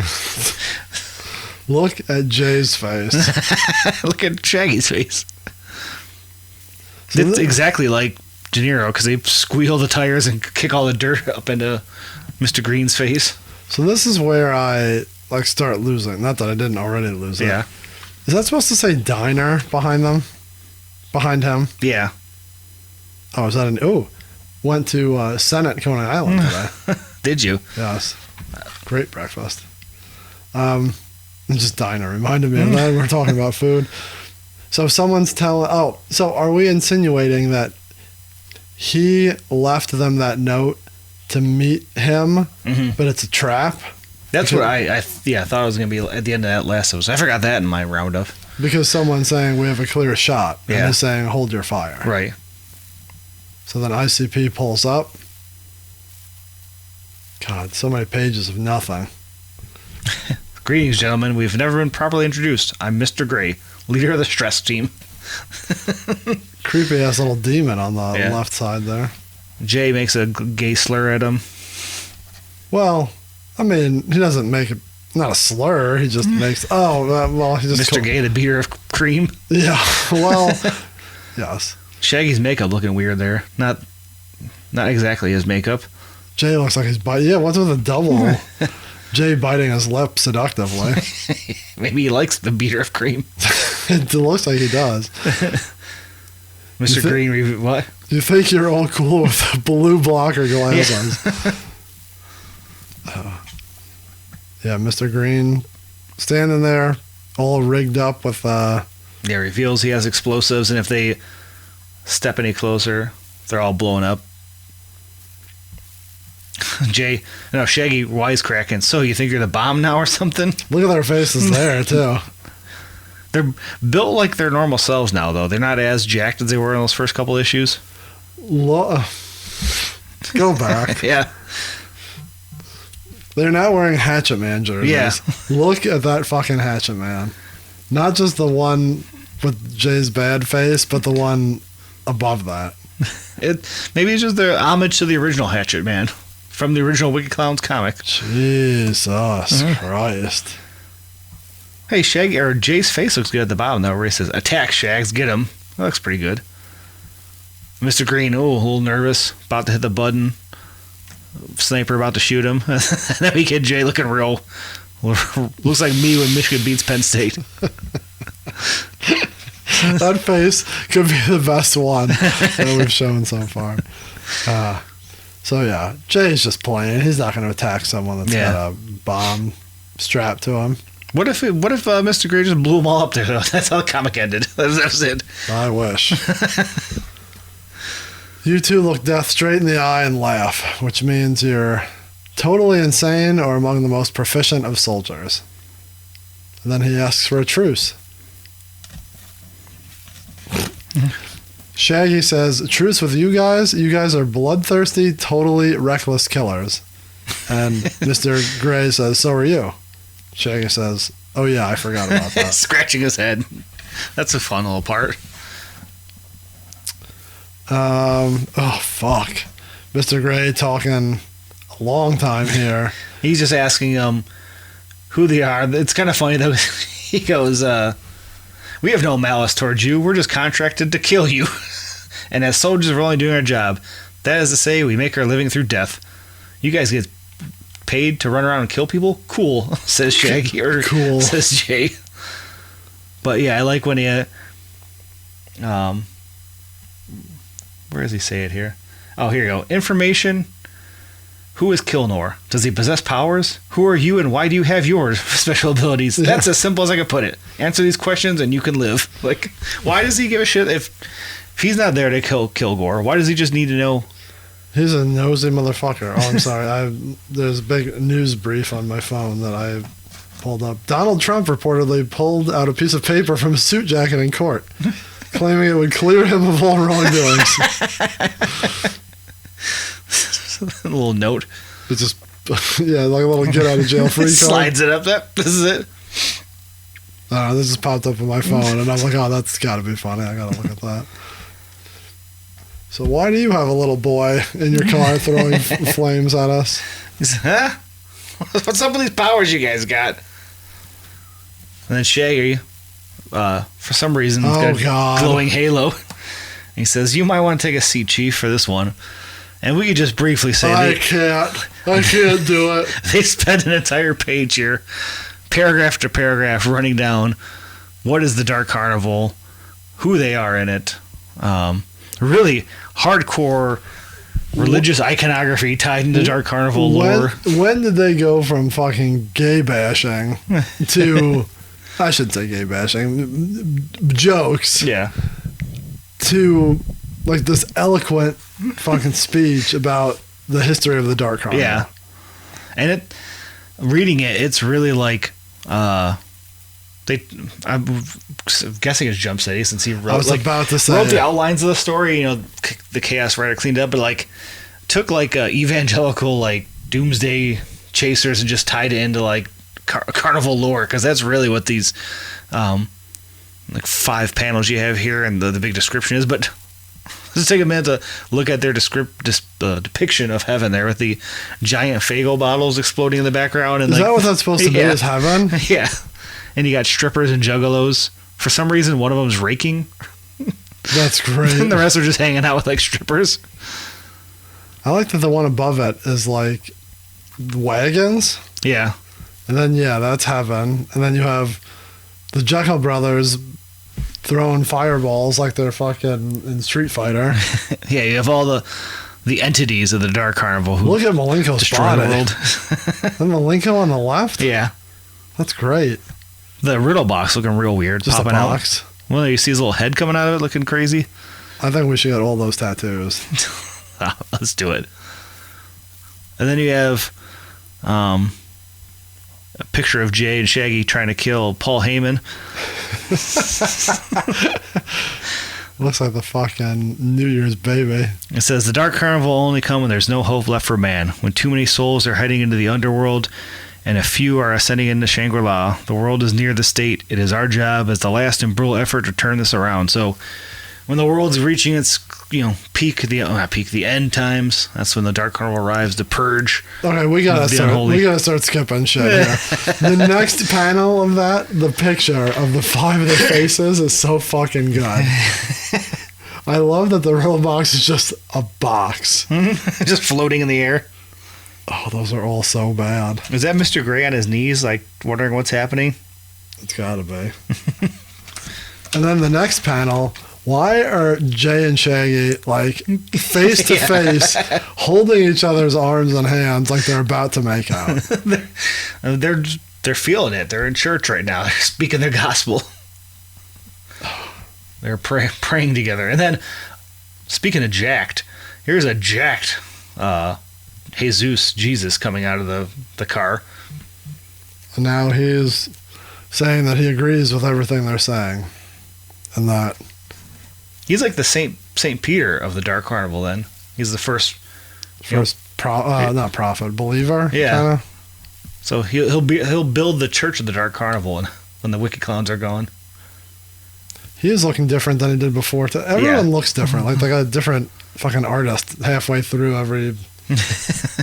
Look at Jay's face. Look at Shaggy's face. It's exactly like De Niro, because they squeal the tires and kick all the dirt up into Mr. Green's face. So this is where I start losing. Not that I didn't already lose it. Yeah. Is that supposed to say diner behind them? Behind him? Yeah. Oh, is that went to Senate Coney Island today. Did you? Yes. Great breakfast. Just diner reminded me of that. We're talking about food. So someone's telling... so are we insinuating that he left them that note to meet him, but it's a trap? That's what I thought it was going to be at the end of that last episode. I forgot that in my roundup. Because someone's saying we have a clear shot, and they're saying hold your fire. Right. So then ICP pulls up. God, so many pages of nothing. Greetings, gentlemen. We've never been properly introduced. I'm Mr. Gray, leader of the stress team. Creepy ass little demon on the left side there. Jay makes a gay slur at him. Well, I mean, he doesn't make it, not a slur. He just makes, he just Mr. Gay, the beater of cream. Yeah, well, yes. Shaggy's makeup looking weird there. Not exactly his makeup. Jay looks like he's biting. Yeah, what's with the double? Jay biting his lip seductively. Maybe he likes the beater of cream. It looks like he does. Mr. Green, what? You think you're all cool with blue blocker glasses. Yeah, Mr. Green standing there, all rigged up with... Yeah, reveals he has explosives, and if they step any closer, they're all blown up. Shaggy wisecracking. So you think you're the bomb now or something? Look at their faces there, too. They're built like their normal selves now, though. They're not as jacked as they were in those first couple issues. Go back. Yeah. They're now wearing Hatchet Man jerseys. Yeah. Look at that fucking Hatchet Man. Not just the one with Jay's bad face, but the one above that. Maybe it's just their homage to the original Hatchet Man from the original Wicked Clowns comic. Jesus Christ. Hey, Shaggy, or Jay's face looks good at the bottom, though, where he says, "Attack, Shags, get him." That looks pretty good. Mr. Green, a little nervous, about to hit the button. Sniper about to shoot him. Then we get Jay looking real. Looks like me when Michigan beats Penn State. That face could be the best one that we've shown so far. So yeah, Jay's just playing. He's not going to attack someone that's got a bomb strapped to him. What if Mr. Gray just blew them all up there, though? That's how the comic ended. That's it. I wish. You two look death straight in the eye and laugh, which means you're totally insane or among the most proficient of soldiers. And then he asks for a truce. Shaggy says, truce with you guys. You guys are bloodthirsty, totally reckless killers. And Mr. Gray says, so are you. Shaggy says, oh yeah, I forgot about that. Scratching his head. That's a fun little part. Oh, fuck. Mr. Gray talking a long time here. He's just asking who they are. It's kind of funny though. He goes, we have no malice towards you. We're just contracted to kill you. And as soldiers, we're only doing our job. That is to say, we make our living through death. You guys get paid to run around and kill people? Cool, says Shaggy. Or cool, says Jay. But yeah, I like when he... where does he say it here? Oh, here you go. Information. Who is Kilnor? Does he possess powers? Who are you and why do you have your special abilities? Yeah. That's as simple as I can put it. Answer these questions and you can live. Like, why does he give a shit if he's not there to kill Kilgore? Why does he just need to know? He's a nosy motherfucker. Oh, I'm sorry. There's a big news brief on my phone that I pulled up. Donald Trump reportedly pulled out a piece of paper from his suit jacket in court, claiming it would clear him of all wrongdoings. A little note. It's just, yeah, like a little get out of jail free card. Slides it up. This is it. This just popped up on my phone, and I'm like, oh, that's got to be funny. I got to look at that. So why do you have a little boy in your car throwing flames at us? He said, huh? What's up with these powers you guys got? And then Shaggy, for some reason, got a glowing halo. He says, you might want to take a seat, Chief, for this one. And we could just briefly say I can't do it. They spend an entire page here, paragraph to paragraph, running down what is the Dark Carnival, who they are in it. Really hardcore religious iconography tied into Dark Carnival lore. When did they go from fucking gay bashing to, I shouldn't say gay bashing, jokes, to like this eloquent fucking speech about the history of the Dark Carnival? Yeah. And reading it, it's really like, I'm guessing it's Jump City since he wrote. I was about to say wrote the outlines of the story. You know, the Chaos Writer cleaned up, but like took like evangelical like doomsday chasers and just tied it into like carnival lore, because that's really what these like 5 panels you have here and the big description is. But let's take a minute to look at their depiction of heaven there with the giant Faygo bottles exploding in the background. And is that what that's supposed to be? Is heaven? Yeah. And you got strippers and juggalos. For some reason, one of them's raking. That's great. And the rest are just hanging out with like strippers. I like that the one above it is like wagons. Yeah. And then, that's heaven. And then you have the Jekyll brothers throwing fireballs like they're fucking in Street Fighter. Yeah, you have all the entities of the Dark Carnival who look at Malenko's destroy the world. And Malenko on the left? Yeah. That's great. The riddle box looking real weird. Just popping a box. Out. Well, you see his little head coming out of it looking crazy. I think we should get all those tattoos. Let's do it. And then you have a picture of Jay and Shaggy trying to kill Paul Heyman. Looks like the fucking New Year's baby. It says, the Dark Carnival will only come when there's no hope left for man. When too many souls are heading into the underworld and a few are ascending into Shangri-La. The world is near the state. It is our job as the last and brutal effort to turn this around. So when the world's reaching its peak, the end times, that's when the Dark Carnival arrives to purge. Okay, we gotta start skipping shit here. The next panel of that, the picture of the 5 of their faces is so fucking good. I love that the riddle box is just a box. Just floating in the air. Oh, those are all so bad. Is that Mr. Gray on his knees, like, wondering what's happening? It's gotta be. And then the next panel, why are Jay and Shaggy, like, face to face, holding each other's arms and hands like they're about to make out? They're feeling it. They're in church right now. They're speaking their gospel. They're praying together. And then, speaking of jacked, here's a jacked Jesus coming out of the car. And now he's saying that he agrees with everything they're saying. And that He's like the Saint Peter of the Dark Carnival. Then he's the first not prophet, believer. Yeah. Kinda. So he'll build the Church of the Dark Carnival when the Wicked Clowns are gone. He is looking different than he did before. Everyone looks different. Like they got a different fucking artist halfway through every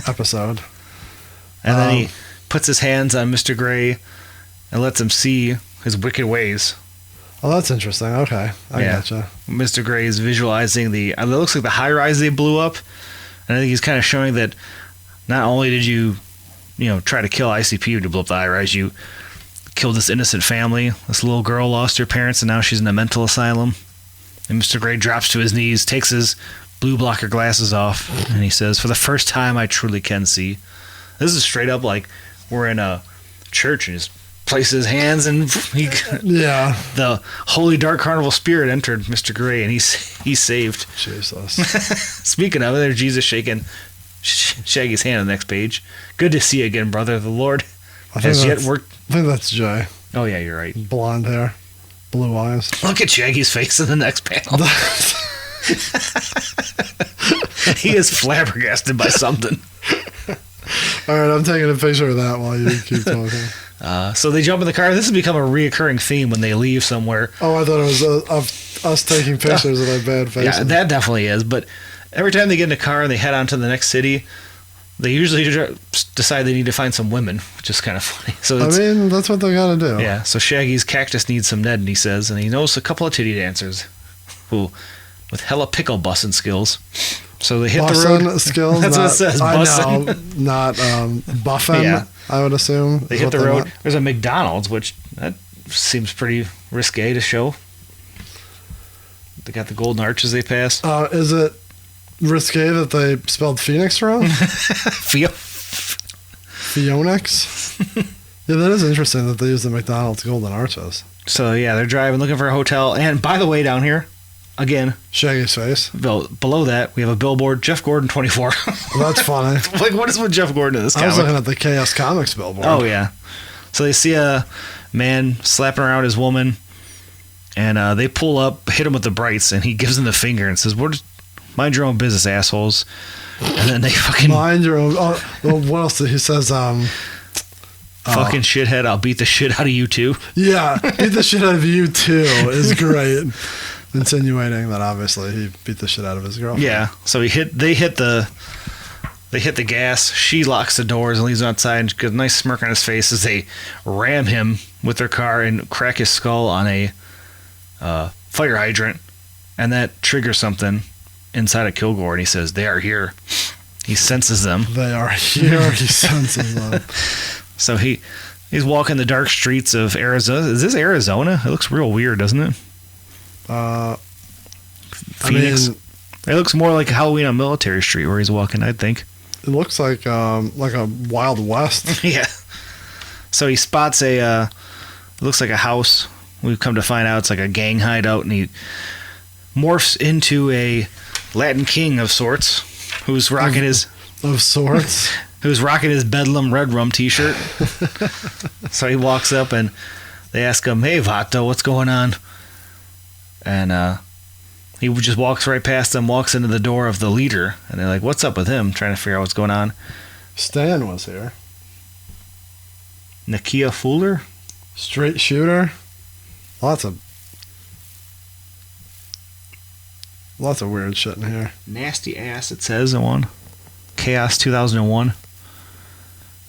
episode. And then he puts his hands on Mr. Gray and lets him see his wicked ways. Oh, that's interesting. Okay, I gotcha. Mr. Gray is visualizing it looks like the high rise they blew up, and I think he's kind of showing that not only did you try to kill ICP when you blew up the high rise, you killed this innocent family. This little girl lost her parents, and now she's in a mental asylum. And Mr. Gray drops to his knees, takes his blue blocker glasses off, and he says, "For the first time, I truly can see." This is straight up like we're in a church, and just places his hands, and the holy Dark Carnival spirit entered Mr. Gray, and he's saved. Jesus. Speaking of it, there's Jesus shaking Shaggy's hand on the next page. "Good to see you again, brother. The Lord has yet worked." I think that's Jay. Oh yeah, you're right. Blonde hair, blue eyes. Look at Shaggy's face in the next panel. He is flabbergasted by something. All right, I'm taking a picture of that while you keep talking. So they jump in the car. This has become a reoccurring theme when they leave somewhere. Oh, I thought it was of us taking pictures of their bad faces. Yeah, that definitely is. But every time they get in a car and they head on to the next city, they usually decide they need to find some women, which is kind of funny. So that's what they gotta do. Yeah, so Shaggy's cactus needs some Ned, and he says, and he knows a couple of titty dancers with hella pickle bussin' skills. So they hit the road. Skills. That's what it says. Bussin'. I know, not buffin'. Yeah. I would assume. They hit the road. There's a McDonald's, which that seems pretty risque to show. They got the golden arches they passed. Is it risque that they spelled Phoenix wrong? Phoenix? Yeah, that is interesting that they use the McDonald's golden arches. So yeah, they're driving, looking for a hotel. And by the way, down here, again, Shaggy's face. Below that, we have a billboard, Jeff Gordon 24. That's funny. Like, what is with Jeff Gordon in this comic? I was looking at the Chaos Comics billboard. Oh, yeah. So they see a man slapping around his woman, and they pull up, hit him with the brights, and he gives them the finger and says, mind your own business, assholes. And then they fucking... Mind your own... Oh, what else? He says... fucking shithead, I'll beat the shit out of you, too. Yeah, beat the shit out of you, too, is great. Insinuating that obviously he beat the shit out of his girlfriend. Yeah, so they hit the gas. She locks the doors and leaves him outside, and gets a nice smirk on his face as they ram him with their car and crack his skull on a fire hydrant, and that triggers something inside of Kilgore, and he says, "They are here." He senses them. They are here. He senses them. So he's walking the dark streets of Arizona. Is this Arizona? It looks real weird, doesn't it? Phoenix. It looks more like Halloween on Military Street where he's walking, I think. It looks like a Wild West. Yeah. So he spots it looks like a house. We've come to find out it's like a gang hideout, and he morphs into a Latin king of sorts who's rocking his Bedlam Red Rum t-shirt. So he walks up and they ask him, "Hey, Vato, what's going on?" And he just walks right past them, walks into the door of the leader, and they're like, "What's up with him?" Trying to figure out what's going on. Stan was here. Nakia Fuller? Straight shooter. Lots of weird shit in here. Nasty ass, it says in one. Chaos 2001.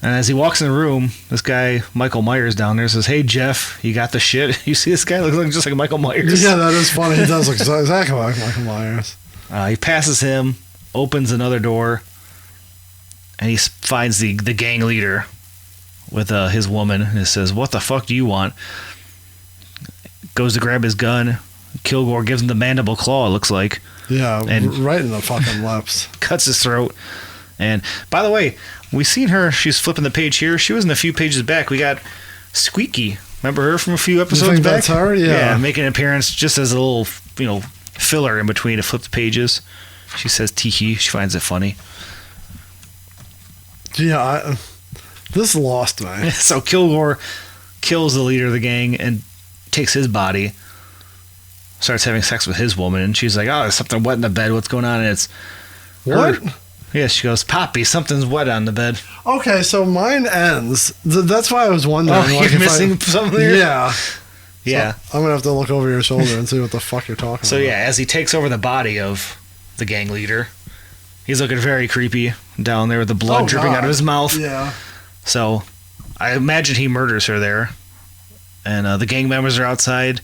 And as he walks in the room, this guy, Michael Myers, down there says, "Hey, Jeff, you got the shit?" You see this guy? Looks just like Michael Myers. Yeah, that is funny. He does look exactly like Michael Myers. He passes him, opens another door, and he finds the gang leader with his woman, and he says, "What the fuck do you want?" Goes to grab his gun. Kilgore gives him the mandible claw, it looks like. Yeah, and right in the fucking lips. Cuts his throat. And, by the way, we seen her. She's flipping the page here. She was in a few pages back. We got Squeaky. Remember her from a few episodes you think back? That's her? Yeah. Making an appearance just as a little, filler in between to flip the pages. She says tiki. She finds it funny. Yeah, this lost me. So Kilgore kills the leader of the gang and takes his body. starts having sex with his woman, and she's like, "Oh, there's something wet in the bed. What's going on?" And it's What? Yeah, she goes, "Poppy, something's wet on the bed." Okay, so mine ends. That's why I was wondering. Oh, you're missing something there? Yeah. Yeah. So I'm going to have to look over your shoulder and see what the fuck you're talking about. So, yeah, as he takes over the body of the gang leader, he's looking very creepy down there with the blood dripping out of his mouth. Yeah. So, I imagine he murders her there. And the gang members are outside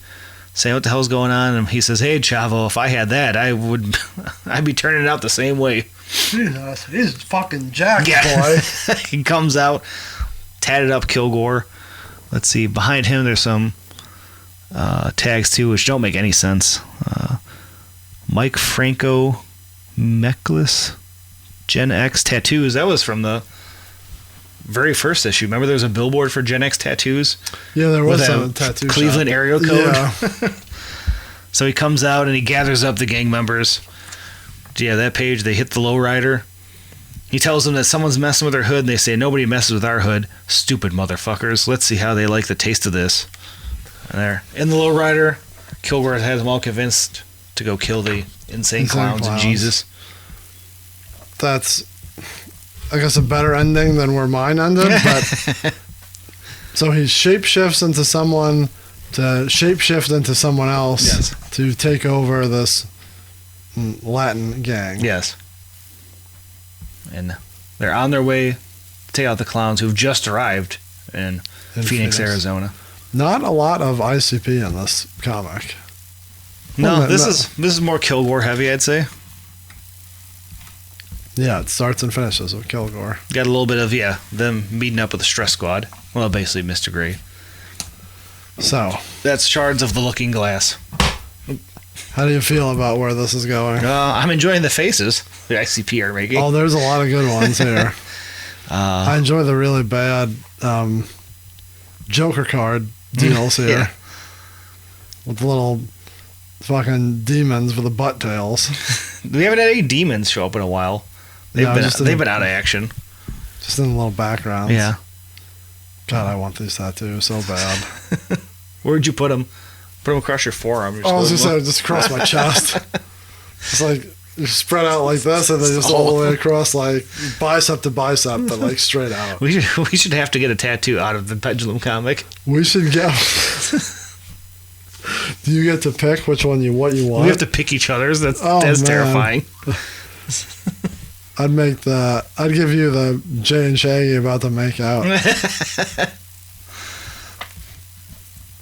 saying, "What the hell's going on?" And he says, "Hey, Chavo, if I had that, I'd be turning it out the same way." Jesus, he's fucking jacked, Yeah. boy. He comes out, tatted up Kilgore. Let's see, behind him there's some tags too, which don't make any sense. Mike Franco Meckless Gen X Tattoos. That was from the very first issue. Remember there was a billboard for Gen X Tattoos? Yeah, there was with a tattoo Cleveland shop. area code. Yeah. So he comes out and he gathers up the gang members. Yeah, that page, they hit the lowrider. He tells them that someone's messing with their hood, and they say, "Nobody messes with our hood. Stupid motherfuckers. Let's see how they like the taste of this." And there, in the lowrider, Kilgore has them all convinced to go kill the insane clowns and Jesus. That's, I guess, a better ending than where mine ended. But so he shapeshifts into someone to shapeshift into someone else Yes. to take over this Latin gang. Yes. And they're on their way to take out the clowns who've just arrived in Phoenix, Arizona. Not a lot of ICP in this comic. No, Well, this is more Kilgore heavy, I'd say. Yeah, it starts and finishes with Kilgore. Got a little bit of, them meeting up with the Stress Squad. Well, basically Mr. Grey. So, That's Shards of the Looking Glass. how do you feel about where this is going? I'm enjoying the faces the ICP are making. Oh, there's a lot of good ones here. I enjoy the really bad Joker card deals here. Yeah. With the little fucking demons with the butt tails. We haven't had any demons show up in a while. They've No, been out of action. Just in the little backgrounds. Yeah. God, I want these tattoos so bad. Where'd you put them? Put them across your forearm. I was just saying, just across my chest. It's like you spread out like this, and then just all the way across, like bicep to bicep, but like straight out. We should have to get a tattoo out of the Pendulum comic. We should get. Do you get to pick which one what you want? We have to pick each other's. That's Man. terrifying. I'd give you the Jay and Shaggy about to make out.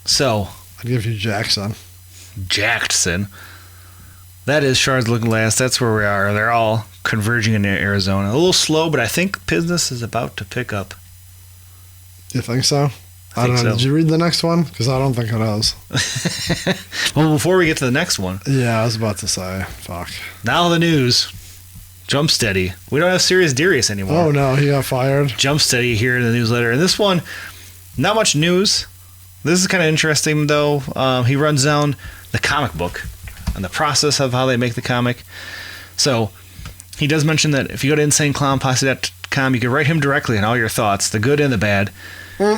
So, I'd give you Jackson. Jackson. That is Shards Looking Glass. That's where we are. They're all converging into Arizona. A little slow, but I think business is about to pick up. You think so? I don't know. so. Did you read the next one? Because I don't think it is. Well, before we get to the next one, Yeah, I was about to say. Fuck. now the news. Jump Steady. We don't have Sirius Darius anymore. Oh, no. He got fired. Jump Steady here in the newsletter. And this one, not much news. This is kind of interesting, though. He runs down the comic book and the process of how they make the comic. So, he does mention that if you go to InsaneClownPosse.com, you can write him directly on all your thoughts, the good and the bad.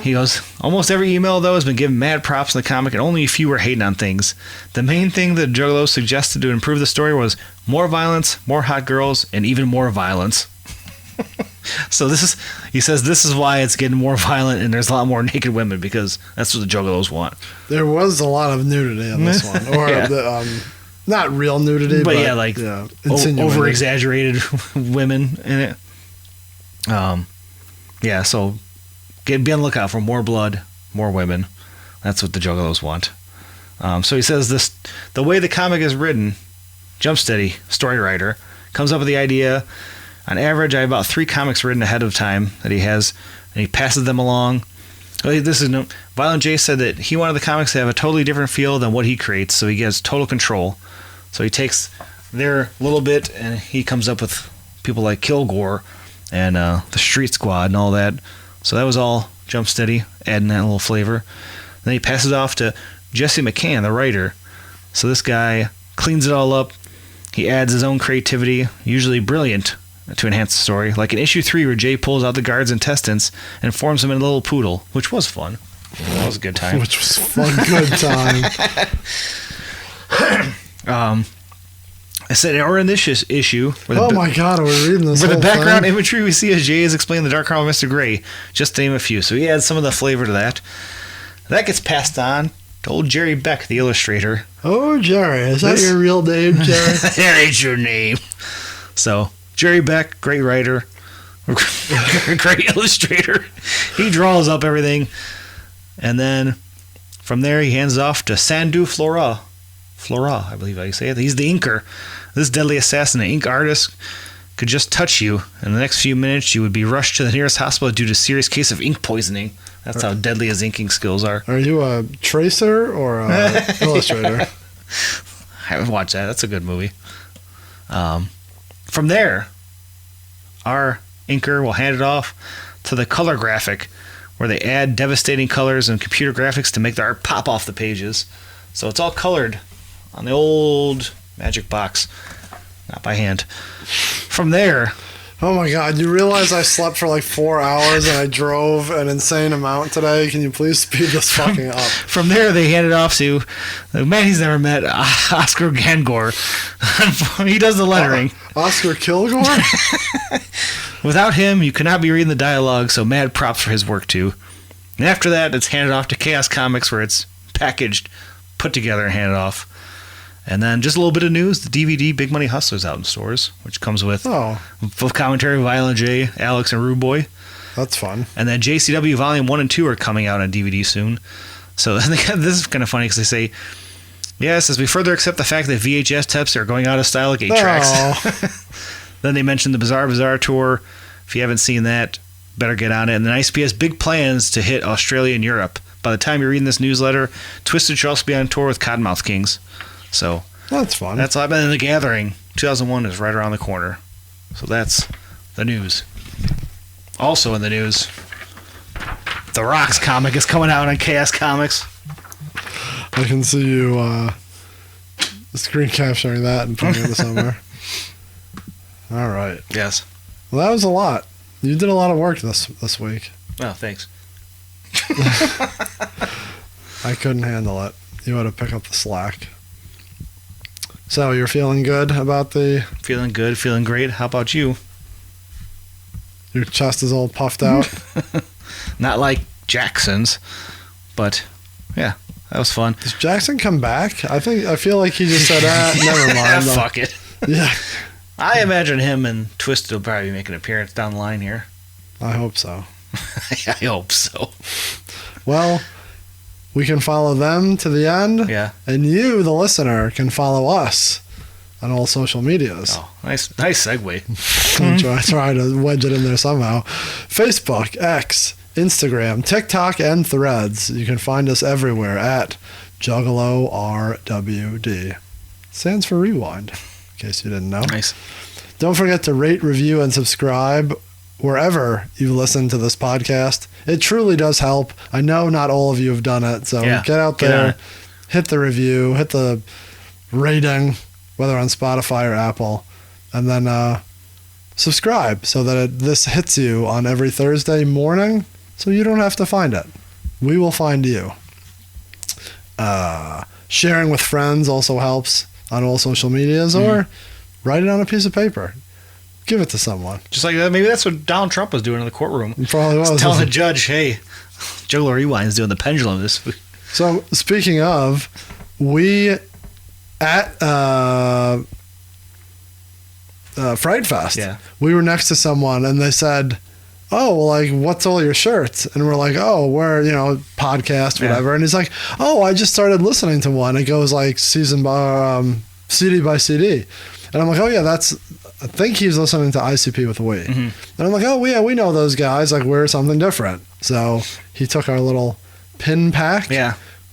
He goes, almost every email, though, has been given mad props in the comic, and only a few were hating on things. The main thing that Juggalo suggested to improve the story was more violence, more hot girls, and even more violence. So he says this is why it's getting more violent and there's a lot more naked women, because that's what the Juggalos want. There was a lot of nudity in this one. Or, Yeah. not real nudity, but insinuated. Over-exaggerated women in it. So be on the lookout for more blood, more women. That's what the Juggalos want. So he says the way the comic is written, Jump Steady, story writer, comes up with the idea. On average, I have about 3 comics written ahead of time that he has, and he passes them along. Violent J said that he wanted the comics to have a totally different feel than what he creates, so he gets total control. So he takes their little bit, and he comes up with people like Kilgore and the Street Squad and all that. So that was all Jump Steady, adding that little flavor. Then he passes it off to Jesse McCann, the writer. So this guy cleans it all up. He adds his own creativity, usually brilliant, to enhance the story. Like in issue 3 where Jay pulls out the guard's intestines and forms him in a little poodle, which was fun. That was a good time. Which was a fun, good time. I said, or in this issue. Oh my God, are we reading this? Where the whole background thing? imagery we see as Jay has explained the Dark Crown of Mr. Gray, just to name a few. So he adds some of the flavor to that. That gets passed on to old Jerry Beck, the illustrator. Oh, Jerry. Is that your real name, Jerry? That ain't your name. So, Jerry Beck, great writer, great illustrator. He draws up everything. And then from there, he hands it off to Sandu Flora. Flora, I believe how you say it. He's the inker. This deadly assassin, an ink artist, could just touch you. In the next few minutes, you would be rushed to the nearest hospital due to a serious case of ink poisoning. That's how deadly his inking skills are. Are you a tracer or a illustrator? I haven't watched that. That's a good movie. From there, our inker will hand it off to the color graphic, where they add devastating colors and computer graphics to make the art pop off the pages. So it's all colored on the old magic box, not by hand. From there... Oh my God, you realize I slept for like 4 hours and I drove an insane amount today? Can you please speed this fucking up? From there, they hand it off to the man he's never met, Oscar Gangor. He does the lettering. Oscar Kilgore? Without him, you could not be reading the dialogue, so mad props for his work too. And after that, it's handed off to Chaos Comics, where it's packaged, put together, and handed off. And then just a little bit of news, the DVD Big Money Hustlers out in stores, which comes with full commentary, Violent J, Alex, and Rude Boy. That's fun. And then JCW Volume 1 and 2 are coming out on DVD soon. So this is kind of funny because they say, yes, as we further accept the fact that VHS tapes are going out of style like 8 tracks. Then they mentioned the Bazaar tour. If you haven't seen that, better get on it. And then ICP has big plans to hit Australia and Europe. By the time you're reading this newsletter, Twisted should also be on tour with Cottonmouth Kings. So that's fun. That's all I've been in the gathering. 2001 is right around the corner. So that's the news. Also in the news, The Rock's comic is coming out on Chaos Comics. I can see you screen capturing that and putting it somewhere. All right. Yes. Well, that was a lot. You did a lot of work this week. Oh, thanks. I couldn't handle it. You had to pick up the slack. So you're feeling good about the... Feeling good, feeling great. How about you? Your chest is all puffed out? Not like Jackson's, but yeah, that was fun. Does Jackson come back? I feel like he just said, never mind. Fuck it. Yeah. I imagine him and Twisted will probably make an appearance down the line here. I hope so. I hope so. Well... We can follow them to the end. Yeah. And you, the listener, can follow us on all social medias. Oh, nice segue. Try to wedge it in there somehow. Facebook, X, Instagram, TikTok, and Threads. You can find us everywhere at Juggalo RWD. Stands for Rewind, in case you didn't know. Nice. Don't forget to rate, review, and subscribe wherever you listen to this podcast. It truly does help. I know not all of you have done it, so get out there, hit the review, hit the rating, whether on Spotify or Apple, and then subscribe so that this hits you on every Thursday morning so you don't have to find it. We will find you. Sharing with friends also helps on all social medias, or write it on a piece of paper. Give it to someone. Just like that. Maybe that's what Donald Trump was doing in the courtroom. He probably was. Telling the judge, hey, Juggalo Rewind is doing the pendulum this week. So, speaking of, we at Fright Fest, we were next to someone and they said, oh, well, like, what's all your shirts? And we're like, oh, we're, podcast, whatever. And he's like, oh, I just started listening to one. It goes like CD by CD. And I'm like, oh, yeah, I think he's listening to ICP with We. Mm-hmm. And I'm like, oh, yeah, we know those guys. Like, we're something different. So he took our little pin pack,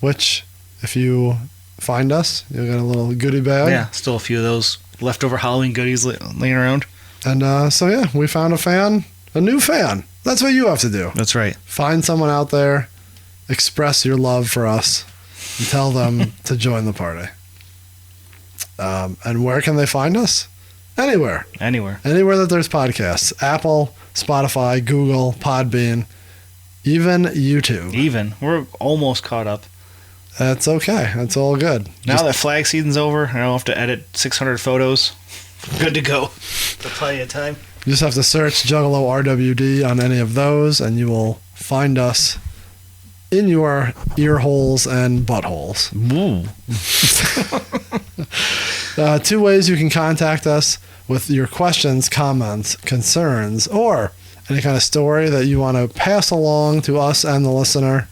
which if you find us, you'll get a little goodie bag. Yeah, still a few of those leftover Halloween goodies laying around. And so, yeah, we found a new fan. That's what you have to do. That's right. Find someone out there, express your love for us, and tell them to join the party. And where can they find us? Anywhere that there's podcasts. Apple, Spotify, Google, Podbean, even YouTube. We're almost caught up. That's okay. That's all good. Now that flag season's over, I don't have to edit 600 photos. Good to go. For plenty of time. You just have to search Juggalo RWD on any of those, and you will find us in your ear holes and buttholes. Two ways you can contact us with your questions, comments, concerns, or any kind of story that you want to pass along to us and the listener.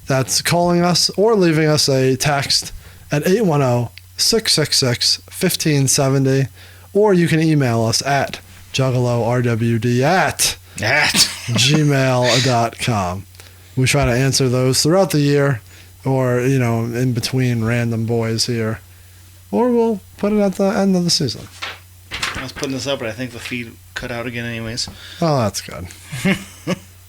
That's calling us or leaving us a text at 810-666-1570, or you can email us at juggalorwd@gmail.com. We try to answer those throughout the year, or, in between random boys here. Or we'll put it at the end of the season. I was putting this up, but I think the feed cut out again anyways. Oh, that's good.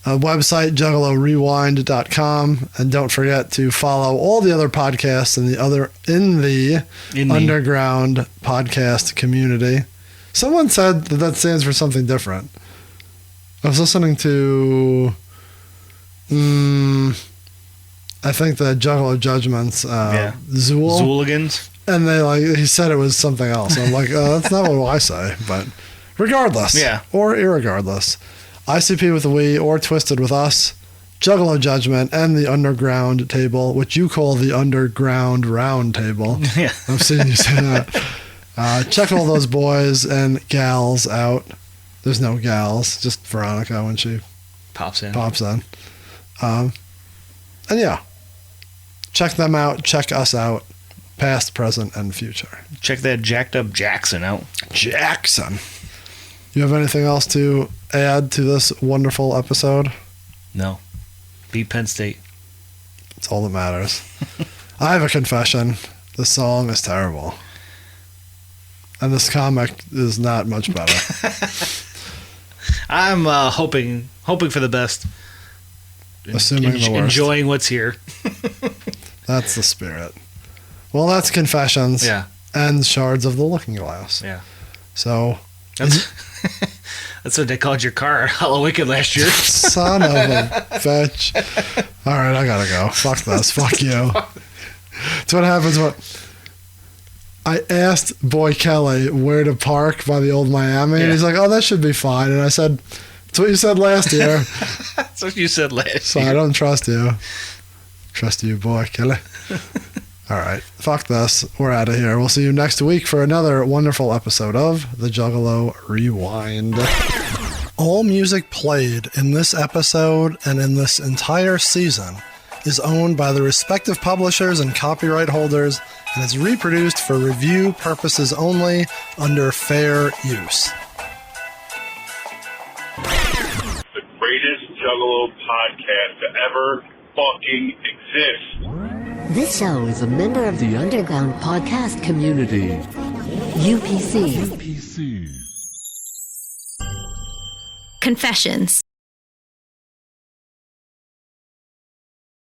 Website, juggalorewind.com. And don't forget to follow all the other podcasts in the underground podcast community. Someone said that stands for something different. I was listening to, I think the Juggalo Judgments, Zooligans. And he said it was something else. I'm like, that's not what I say. But regardless, or irregardless, ICP with a we or Twisted with us, Juggalo Judgment, and the Underground Table, which you call the Underground Round Table. Yeah. I've seen you say that. Check all those boys and gals out. There's no gals, just Veronica when she pops in. And yeah, check them out. Check us out. Past, present, and future. Check that jacked up Jackson out. Jackson. You have anything else to add to this wonderful episode? No. Beat Penn State. That's all that matters. I have a confession. The song is terrible. And this comic is not much better. I'm hoping for the best. Assuming the worst. Enjoying what's here. That's the spirit. Well, that's Confessions. Yeah. And Shards of the Looking Glass. Yeah. So. That's what they called your car Hallowicked last year. Son of a bitch. All right, I gotta go. Fuck this. Fuck you. That's what happens when I asked Boy Kelly where to park by the old Miami, and he's like, "Oh, that should be fine." And I said, "That's what you said last year." That's what you said last year. So I don't trust you. Trust you, Boy Kelly. All right, fuck this. We're out of here. We'll see you next week for another wonderful episode of the Juggalo Rewind. All music played in this episode and in this entire season is owned by the respective publishers and copyright holders, and is reproduced for review purposes only under fair use. The greatest Juggalo podcast to ever fucking exist. This show is a member of the Underground Podcast Community. UPC. Confessions.